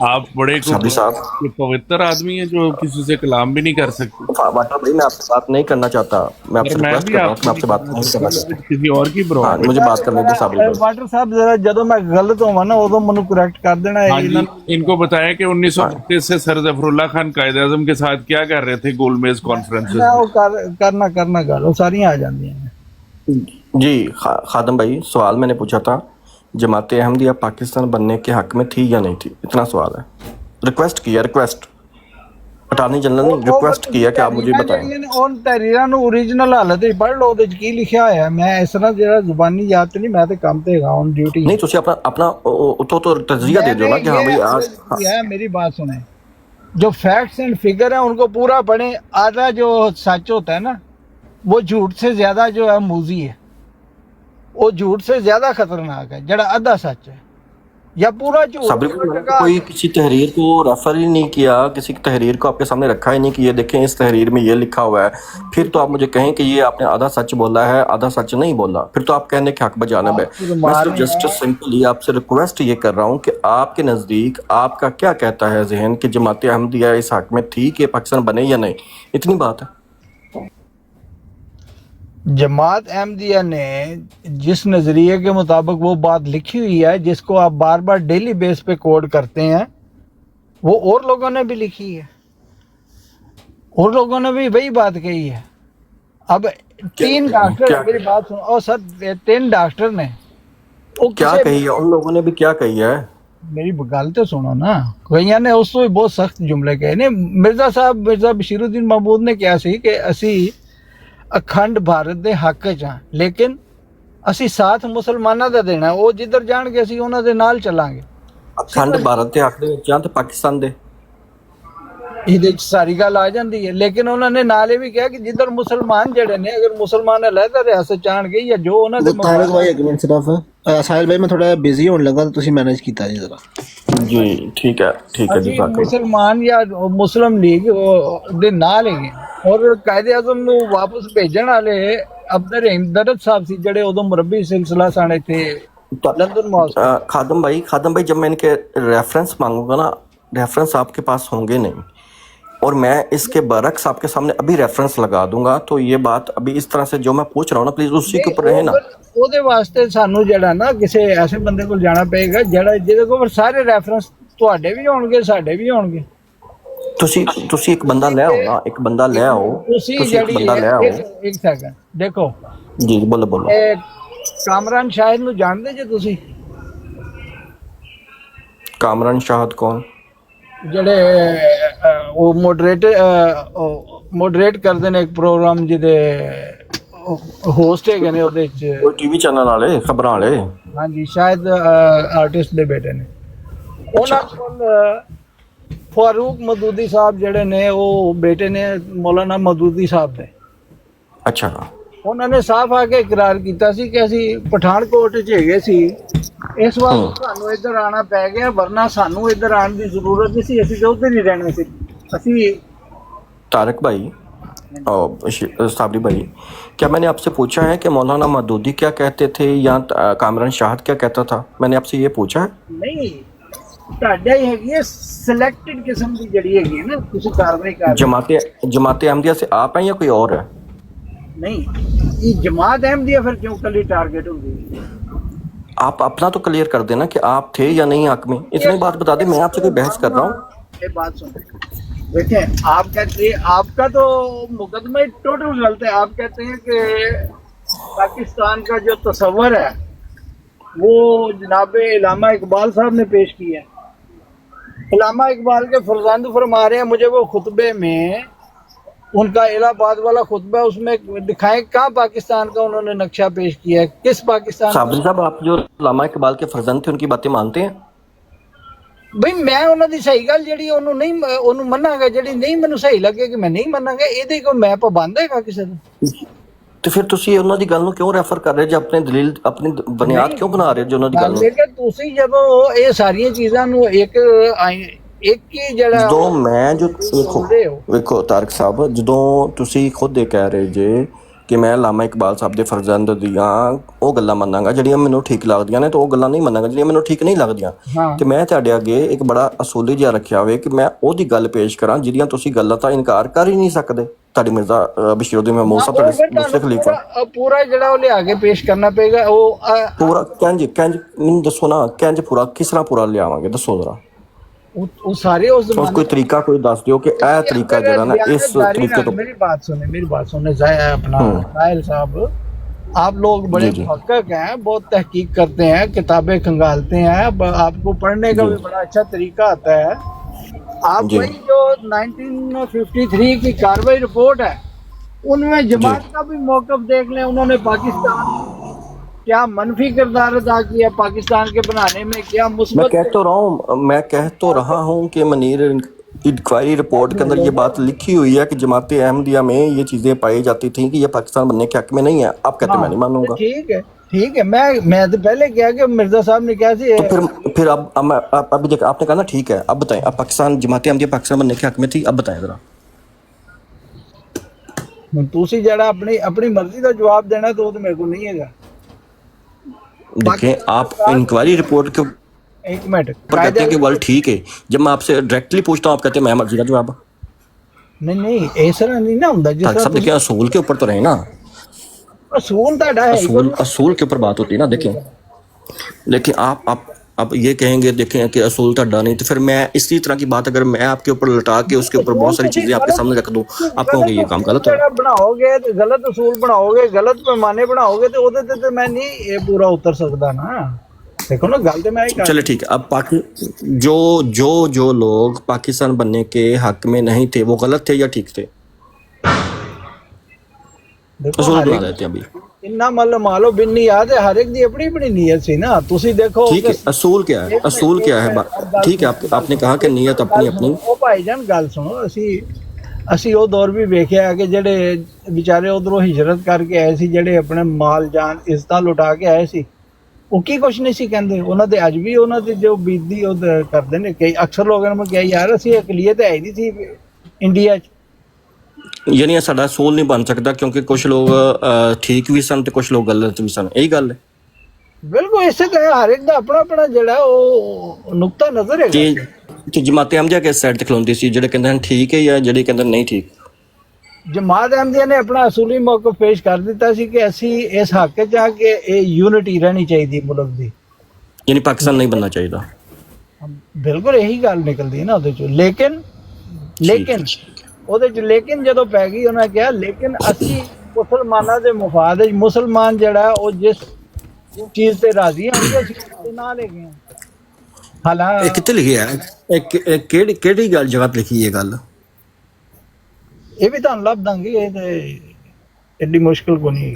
Speaker 10: आप बड़े
Speaker 3: साबरी साहब
Speaker 10: पवित्र आदमी हैं जो किसी से कलाम भी नहीं कर सकते।
Speaker 3: वाटर भाई मैं आपसे बात नहीं करना चाहता, मैं आपसे रिक्वेस्ट कर रहा हूँ, मैं आपसे बात नहीं करना चाहता,
Speaker 10: किसी और की
Speaker 3: हाँ मुझे बात करने दो साबरी भाई।
Speaker 9: वाटर साहब जरा ਜਦੋਂ मैं गलत होवाਂ ना ਉਦੋਂ ਮੈਨੂੰ करेक्ट कर देना है।
Speaker 10: इनको बताया कि 1932 से सर जफरुल्लाह खान कायदे आजम के साथ क्या कर रहे थे गोलमेज कॉन्फ्रेंस में।
Speaker 9: करना गल वो सारियां आ जाती हैं।
Speaker 3: जी खादम भाई, सवाल मैंने पूछा था जमात अहमदिया पाकिस्तान बनने के हक में थी या नहीं थी, इतना सवाल है। रिक्वेस्ट किया, रिक्वेस्ट अटॉर्नी जनरल ने रिक्वेस्ट किया कि आप मुझे बताएं।
Speaker 9: उन तहरीरां ਨੂੰ ओरिजिनल ਹਾਲਤ ਵਿੱਚ ਪੜ੍ਹ ਲਓ, ਉਹਦੇ ਵਿੱਚ ਕੀ ਲਿਖਿਆ ਹੋਇਆ। ਮੈਂ ਇਸ ਤਰ੍ਹਾਂ ਜਿਹੜਾ ਜ਼ੁਬਾਨੀ ਯਾਦ ਨਹੀਂ, ਮੈਂ ਤੇ ਕੰਮ ਤੇ ਹੈਗਾ ਔਨ ਡਿਊਟੀ।
Speaker 3: नहीं तुसी अपना उतो तो तजरिया दे दो ना कि हाँ भाई आज
Speaker 9: है। मेरी बात सुने, जो फैक्ट्स एंड फिगर है उनको पूरा पढ़े। आधा जो सच होता है ना वो झूठ से ज्यादा जो है मूजी है, वो झूठ से ज्यादा खतरनाक है। जड़ा आधा सच है या पूरा झूठ।
Speaker 3: कोई किसी तहरीर को रेफर ही नहीं किया, किसी की तहरीर को आपके सामने रखा ही नहीं कि ये देखें इस तहरीर में ये लिखा हुआ है, फिर तो आप मुझे कहें कि ये आपने आधा सच बोला है आधा सच नहीं बोला, फिर तो आप कहने के हक बजानब है। मैं सिर्फ जस्ट सिंपली आपसे रिक्वेस्ट ये कर रहा हूँ कि आपके नज़दीक आपका क्या कहता है जहन कि जमात अहमदिया इस हक में थी कि पाकिस्तान बने या नहीं, इतनी बात है।
Speaker 9: जमात अहमदिया ने जिस नज़रिए के मुताबिक वो बात लिखी हुई है, जिसको आप बार बार डेली बेस पे कोड करते हैं, वो और लोगों ने भी लिखी है, और लोगों ने भी वही बात कही है। अब 3 डॉक्टर, मेरी बात सुनो, और सर 3 डॉक्टर ने वो
Speaker 3: क्या कही है, उन लोगों ने भी क्या कही है,
Speaker 9: मेरी गल तो सुनो ना। कईयां ने उस तो भी बहुत सख्त जुमले कहे ने। मिर्जा साहब, मिर्जा बशीरुद्दीन महमूद ने किया सी कि असी अखंड भारत ਦੇ ਹੱਕ 'ਚ ਹਾਂ, ਲੇਕਿਨ ਅਸੀਂ ਸਾਥ ਮੁਸਲਮਾਨਾਂ ਦਾ ਦੇਣਾ। ਉਹ ਜਿੱਧਰ ਜਾਣਗੇ ਅਸੀਂ ਉਹਨਾਂ ਦੇ ਨਾਲ ਚੱਲਾਂਗੇ।
Speaker 3: ਅਖੰਡ ਭਾਰਤ ਦੇ ਹੱਕ ਦੇ ਵਿੱਚ ਜਾਂ ਤੇ ਪਾਕਿਸਤਾਨ ਦੇ,
Speaker 9: ਇਹਦੇ 'ਚ ਸਾਰੀ ਗੱਲ ਆ ਜਾਂਦੀ ਹੈ। ਲੇਕਿਨ ਉਹਨਾਂ ਨੇ ਨਾਲ ਇਹ ਵੀ ਕਿਹਾ ਕਿ ਜਿੱਧਰ ਮੁਸਲਮਾਨ ਜਿਹੜੇ ਨੇ, ਅਗਰ ਮੁਸਲਮਾਨ ਅਲੱਗਾ ਰਿਆਸਤ ਚਾਹਣਗੇ ਜਾਂ ਜੋ ਉਹਨਾਂ ਦੇ
Speaker 2: ਤਾਰਿਕ ਭਾਈ ਇੱਕ ਮਿੰਟ ਸਿਰਫ ਸਾਹਿਲ ਭਾਈ ਮੈਂ ਥੋੜਾ ਬਿਜ਼ੀ ਹੋਣ ਲੱਗਾ, ਤੁਸੀਂ ਮੈਨੇਜ ਕੀਤਾ ਜੀ ਜ਼ਰਾ।
Speaker 3: जी ठीक है जी।
Speaker 9: ਮੁਸਲਮਾਨ ਜਾਂ ਮੁਸਲਿਮ ਲੀਗ ਦੇ ਨਾਲ ਹੈਗੇ, ਔਰ ਕਾਇਦੇ ਆਜ਼ਮ ਨੂੰ ਵਾਪਸ ਭੇਜਣ ਵਾਲੇ ਅਬਦਰ ਹਿੰਦਰਤ ਸਾਹਿਬ ਸੀ ਜਿਹੜੇ ਉਦੋਂ ਮੁਰੱਬੀ ਸਿਲਸਿਲਾ ਸਨ ਇੱਥੇ लंदन मॉस्क।
Speaker 3: खादम भाई, जब मैं इनके रेफरेंस मांगूंगा ना, रेफरेंस आपके पास होंगे नहीं, और मैं इसके बरक्स आपके सामने अभी रेफरेंस लगा दूंगा, तो ये बात अभी इस तरह से जो मैं पूछ रहा हूँ ना, प्लीज उसी के ऊपर रहे ना।
Speaker 9: ਉਹਦੇ ਵਾਸਤੇ ਸਾਨੂੰ ਜਿਹੜਾ ਨਾ ਕਿਸੇ ਐਸੇ ਬੰਦੇ ਕੋਲ ਜਾਣਾ ਪਏਗਾ ਜਿਹੜਾ ਜਿਹਦੇ ਕੋਲ ਸਾਰੇ ਰੈਫਰੈਂਸ ਤੁਹਾਡੇ ਵੀ ਹੋਣਗੇ ਸਾਡੇ ਵੀ ਹੋਣਗੇ।
Speaker 3: ਤੁਸੀਂ ਇੱਕ ਬੰਦਾ ਲੈ ਆਓ ਨਾ, ਇੱਕ ਬੰਦਾ ਲੈ ਆਓ,
Speaker 9: ਤੁਸੀਂ
Speaker 3: ਇੱਕ ਬੰਦਾ ਲੈ ਆਓ।
Speaker 9: ਇੱਕ ਸੈਕਿੰਡ ਦੇਖੋ
Speaker 3: ਜੀ ਬੋਲੋ।
Speaker 9: ਇਹ ਕਾਮਰਾਨ ਸ਼ਾਹਿਦ ਨੂੰ ਜਾਣਦੇ ਜੇ ਤੁਸੀਂ?
Speaker 3: ਕਾਮਰਾਨ ਸ਼ਾਹਿਦ ਕੌਣ?
Speaker 9: ਜਿਹੜੇ ਉਹ ਮੋਡਰੇਟ ਕਰਦੇ ਨੇ ਇੱਕ ਪ੍ਰੋਗਰਾਮ ਜਿਹਦੇ ਹੋਸਟ ਹੈਗੇ ਨੇ ਉਹਦੇ ਚ,
Speaker 3: ਉਹ ਟੀਵੀ ਚੈਨਲ ਵਾਲੇ, ਖਬਰਾਂ ਵਾਲੇ।
Speaker 9: ਹਾਂਜੀ, ਸ਼ਾਇਦ ਆਰਟਿਸਟ ਦੇ ਬੇਟੇ ਨੇ। ਉਹਨਾਂ ਕੋਲ ਫਾਰੂਕ ਮਦੂਦੀ ਸਾਹਿਬ ਜਿਹੜੇ ਨੇ ਉਹ ਬੇਟੇ ਨੇ ਮੌਲਾਨਾ ਮਦੂਦੀ ਸਾਹਿਬ ਦੇ।
Speaker 3: ਅੱਛਾ।
Speaker 9: ਉਹਨਾਂ ਨੇ ਸਾਫ਼ ਆ ਕੇ ਇਕਰਾਰ ਕੀਤਾ ਸੀ ਕਿ ਅਸੀਂ ਪਠਾਨਕੋਟ 'ਚ ਹੈਗੇ ਸੀ, ਇਸ ਵਾਰ ਸਾਨੂੰ ਇੱਧਰ ਆਉਣਾ ਪੈ ਗਿਆ, ਵਰਨਾ ਸਾਨੂੰ ਇੱਧਰ ਆਉਣ ਦੀ ਜ਼ਰੂਰਤ ਨਹੀਂ ਸੀ, ਅਸੀਂ ਤਾਂ ਉੱਧਰ ਹੀ ਰਹਿਣਾ ਸੀ। ਅਸੀਂ
Speaker 3: तारक भाई और साबरी भाई, क्या मैंने आपसे पूछा है कि मौलाना मदूदी क्या कहते थे या कामरान शाहिद क्या कहता था? मैंने आपसे ये पूछा है?
Speaker 9: नहीं, ਤੁਹਾਡਾ ਹੀ ਹੈਗੀ ਹੈ ਸਿਲੈਕਟਡ ਕਿਸਮ ਦੀ ਜਿਹੜੀ ਹੈਗੀ ਨਾ, ਤੁਸੀਂ ਕਾਰਵਾਈ ਕਰ
Speaker 3: जमात अहमदिया से आप हैं या कोई और है?
Speaker 9: नहीं, ये जमात अहमदिया फिर क्यों कली टारगेट होगी?
Speaker 3: आप अपना तो क्लियर कर देना कि आप थे या नहीं हक में, इतनी बात बता दें। मैं आपसे कोई बहस कर रहा हूँ।
Speaker 9: ये बात सुनो, देखें आप कहते हैं आपका तो मुकदमा टोटल गलत है। आप कहते हैं कि पाकिस्तान का जो तस्वर है वो जनाब इलामा इकबाल साहब ने पेश किया है। इलामा इकबाल के फरजंद फरमा रहे हैं मुझे वो खुतबे में, उनका इलाहाबाद वाला खुतबा, उसमें दिखाएं कहाँ पाकिस्तान का उन्होंने नक्शा पेश किया है, किस पाकिस्तान।
Speaker 3: साबरी साहब, आप जो इलामा इकबाल के फर्जंद थे उनकी बातें मानते हैं?
Speaker 9: ਬਈ ਮੈਂ ਉਹਨਾਂ ਦੀ ਸਹੀ ਗੱਲ ਜਿਹੜੀ ਉਹਨੂੰ ਨਹੀਂ ਉਹਨੂੰ ਮੰਨਾਂਗਾ, ਜਿਹੜੀ ਨਹੀਂ ਮੈਨੂੰ ਸਹੀ ਲੱਗੇ ਕਿ ਮੈਂ ਨਹੀਂ ਮੰਨਾਂਗਾ, ਇਹਦੇ ਕੋਲ ਮੈਂ ਪਾਬੰਦ ਹੈਗਾ ਕਿਸੇ ਦਾ?
Speaker 3: ਤੇ ਫਿਰ ਤੁਸੀਂ ਉਹਨਾਂ ਦੀ ਗੱਲ ਨੂੰ ਕਿਉਂ ਰੈਫਰ ਕਰ ਰਹੇ ਜੇ ਆਪਣੀ ਦਲੀਲ, ਆਪਣੀ ਬੁਨਿਆਦ ਕਿਉਂ ਬਣਾ ਰਹੇ ਜੇ ਉਹਨਾਂ ਦੀ ਗੱਲ ਨੂੰ?
Speaker 9: ਲੇਕਿਨ ਤੁਸੀਂ ਜਦੋਂ ਇਹ ਸਾਰੀਆਂ ਚੀਜ਼ਾਂ ਨੂੰ ਇੱਕ ਹੀ ਜਿਹੜਾ
Speaker 3: ਜਦੋਂ ਮੈਂ ਜੋ ਵੇਖੋ ਤਾਰਕ ਸਾਹਿਬ, ਜਦੋਂ ਤੁਸੀਂ ਖੁਦ ਇਹ ਕਹਿ ਰਹੇ ਜੇ ਕਿ ਮੈਂ ਲਾਮਾ ਇਕਬਾਲ ਸਾਹਿਬ ਦੇ ਫਰਜ਼ੰਦ ਦੀਆਂ ਉਹ ਗੱਲਾਂ ਮੰਨਾਂਗਾ ਜਿਹੜੀਆਂ ਮੈਨੂੰ ਠੀਕ ਲੱਗਦੀਆਂ ਨੇ, ਤੇ ਉਹ ਗੱਲਾਂ ਨਹੀਂ ਮੰਨਾਂਗਾ ਜਿਹੜੀਆਂ ਮੈਨੂੰ ਠੀਕ ਨਹੀਂ ਲੱਗਦੀਆਂ। ਤੇ ਮੈਂ ਤੁਹਾਡੇ ਅੱਗੇ ਇੱਕ ਬੜਾ ਅਸੂਲੀ ਜਿਹਾ ਰੱਖਿਆ ਹੋਵੇ ਕਿ ਮੈਂ ਉਹਦੀ ਗੱਲ ਪੇਸ਼ ਕਰਾਂ ਜਿਹਦੀਆਂ ਤੁਸੀਂ ਗੱਲਾਂ ਤਾਂ ਇਨਕਾਰ ਕਰ ਹੀ ਨਹੀਂ ਸਕਦੇ। ਤੁਹਾਡੀ ਮਿਰਜ਼ਾ ਬਸ਼ੀਰੁੱਦੀਨ ਮਹਿਮੂਦ ਸਾਹਿਬ, ਤੁਹਾਡੇ ਦੂਸਰੇ ਖਲੀਫਾ,
Speaker 9: ਪੂਰਾ ਜਿਹੜਾ ਉਹ ਲਿਆ ਕੇ ਪੇਸ਼ ਕਰਨਾ ਪਏਗਾ। ਉਹ
Speaker 3: ਪੂਰਾ ਕੰਜ ਮੈਨੂੰ ਦੱਸੋ ਨਾ, ਕੰਜ ਪੂਰਾ ਕਿਸ ਤਰ੍ਹਾਂ ਪੂਰਾ ਲਿਆਵਾਂਗੇ, ਦੱਸੋ ਜ਼ਰਾ।
Speaker 9: ਉਹ ਸਾਰੇ ਉਸ
Speaker 3: ਕੋਈ ਤਰੀਕਾ ਕੋਈ ਦੱਸ ਦਿਓ ਕਿ ਇਹ ਤਰੀਕਾ ਜਿਹੜਾ ਨਾ ਇਸ ਤਰੀਕੇ ਤੋਂ।
Speaker 9: मेरी बात सुने अपना साहिल साहब, आप लोग बड़े मुहक्किक हैं, बहुत तहकीक करते हैं, किताबें खंगालते हैं, आपको पढ़ने का भी बड़ा अच्छा तरीका आता है। आप वही जो 1953 की कार्रवाई रिपोर्ट है उनमें जमात का भी मौक़िफ़ देख लें। उन्होंने पाकिस्तान क्या मनफी किरदार अदा किया पाकिस्तान के बनाने में, क्या मुस्बत।
Speaker 3: मैं कह तो रहा हूँ कि मनीर इंक्वायरी रिपोर्ट के अंदर ये बात लिखी हुई है कि जमात अहमदिया में ये चीज़ें पाई जाती थी कि ये पाकिस्तान बनने के हक में नहीं है। आप कहते मैं नहीं मानूंगा।
Speaker 9: ठीक है, मैं तो पहले क्या कि मिर्जा साहब ने क्या सी,
Speaker 3: तो फिर अब अभी देख आपने कहा ना, ठीक है, अब बताएं, अब पाकिस्तान जमात अहमदिया पाकिस्तान बनने के हक में थी, अब बताएं जरा।
Speaker 9: तुसी जरा अपनी मर्जी का जवाब देना तो मेरे को नहीं है।
Speaker 3: देखें, आप इंक्वायरी रिपोर्ट के
Speaker 9: एक मिनट
Speaker 3: कहते हैं कि वर्ल्ड ठीक है, जब मैं आपसे डायरेक्टली पूछता हूँ आप कहते हैं मैं मर्जी का जवाब।
Speaker 9: नहीं ऐसा नहीं ना होता। जिस
Speaker 3: सब देखिए असूल के ऊपर तो रहे ना, असूल के ऊपर बात होती है ना। देखें, लेकिन आप अब ये कहेंगे देखें कि असूल ਤੁਹਾਡਾ नहीं, तो फिर मैं इसी तरह की बात अगर मैं आपके ऊपर लटा के उसके ऊपर बहुत सारी चीजें आपके सामने रख दूं, आप कहोगे ये काम गलत है।
Speaker 9: बनाओगे तो गलत असूल बनाओगे, गलत पैमाने बनाओगे तो ਉਹਦੇ ਤੇ मैं नहीं ये पूरा उतर सकता ना। देखो ना गल तो मैं
Speaker 3: चले ठीक है। अब जो लोग पाकिस्तान बनने के हक में नहीं थे वो गलत थे या ठीक थे? असूल बना देते हैं अभी।
Speaker 9: इन्ना मालो बिन नियत है, हर एक दी अपनी अपनी नीयत सी ना। तुसी देखो
Speaker 3: ठीक है, असूल क्या है, असूल क्या है, ठीक है, आपने कहा कि नीयत अपनी अपनी।
Speaker 9: ओ भाई जान गल सुनो, ਅਸੀਂ ਉਹ ਦੌਰ ਵੀ ਵੇਖਿਆ ਕਿ ਜਿਹੜੇ ਵਿਚਾਰੇ ਉਧਰੋਂ ਹਿਜਰਤ ਕਰਕੇ ਆਏ ਸੀ, ਜਿਹੜੇ ਆਪਣੇ ਮਾਲ ਜਾਨ ਇੱਜ਼ਤਾਂ ਲੁਟਾ ਕੇ ਆਏ ਸੀ, ਉਹ ਕੀ ਕੁਛ ਨਹੀਂ ਸੀ ਕਹਿੰਦੇ। ਉਹਨਾਂ ਦੇ ਅੱਜ ਵੀ ਉਹਨਾਂ ਦੀ ਜੋ ਬੀਤੀ ਉਹ ਕਰਦੇ ਨੇ। ਕਈ ਅਕਸਰ ਲੋਕਾਂ ਨੇ ਕਿਹਾ ਯਾਰ ਅਸੀਂ ਅਕਲੀਅਤ ਹੈ ਨਹੀਂ ਸੀ ਇੰਡੀਆ 'ਚ।
Speaker 3: यानी साडा असूल नहीं बन सकता क्योंकि कुछ लोग ठीक भी सन ते कुछ लोग गलत भी सन, यही गल है।
Speaker 9: ਬਿਲਕੁਲ ਇਸੇ ਤਰ੍ਹਾਂ ਹਰ ਇੱਕ ਦਾ ਆਪਣਾ ਆਪਣਾ ਜਿਹੜਾ ਉਹ ਨੁਕਤਾ ਨਜ਼ਰ ਹੈਗਾ।
Speaker 3: ਕਿ ਜਮਾਤ ਅਹਿਮਦੀਆ ਕਿਸ ਸਾਈਡ ਤੇ ਖਲੋਂਦੀ ਸੀ, ਜਿਹੜੇ ਕਹਿੰਦੇ ਹਨ ਠੀਕ ਹੈ ਜਾਂ ਜਿਹੜੇ ਕਹਿੰਦੇ ਨਹੀਂ ਠੀਕ?
Speaker 9: ਜਮਾਤ ਅਹਿਮਦੀਆ ਨੇ ਆਪਣਾ ਅਸੂਲੀ ਮੌਕਫ ਪੇਸ਼ ਕਰ ਦਿੱਤਾ ਸੀ ਕਿ ਅਸੀਂ ਇਸ ਹੱਕ 'ਚ ਆ ਕਿ ਇਹ ਯੂਨਿਟੀ ਰਹਿਣੀ ਚਾਹੀਦੀ ਮੁਲਕ ਦੀ,
Speaker 3: ਯਾਨੀ ਪਾਕਿਸਤਾਨ ਨਹੀਂ ਬਣਨਾ ਚਾਹੀਦਾ।
Speaker 9: ਬਿਲਕੁਲ ਇਹੀ ਗੱਲ ਨਿਕਲਦੀ ਹੈ ਨਾ ਉਹਦੇ 'ਚੋਂ। ਲੇਕਿਨ ਉਹਦੇ 'ਚ ਲੇਕਿਨ ਜਦੋਂ ਪੈ ਗਈ ਉਹਨਾਂ ਕਿਹਾ ਲੇਕਿਨ ਅਸੀਂ ਮੁਸਲਮਾਨਾਂ ਦੇ ਮੁਫਾਦ ਵਿੱਚ ਮੁਸਲਮਾਨ ਜਿਹੜਾ ਉਹ ਜਿਸ ਚੀਜ਼ ਤੇ ਰਾਜ਼ੀ ਹਾਂ ਅਸੀਂ ਨਾਲ ਹੈਗੇ ਹਾਂ। ਹਾਲਾਂਕਿ
Speaker 3: ਇਹ ਕਿੱਥੇ ਲਿਖਿਆ ਹੈ? ਇਹ ਕਿਹੜੀ ਗੱਲ ਜਗ੍ਹਾ ਤੇ ਲਿਖੀ ਇਹ ਗੱਲ?
Speaker 9: ਇਹ ਵੀ ਤੁਹਾਨੂੰ ਲੱਭ ਦਾਂਗੇ, ਇਹ ਤੇ ਐਡੀ ਮੁਸ਼ਕਿਲ ਕੋਈ ਨਹੀਂ।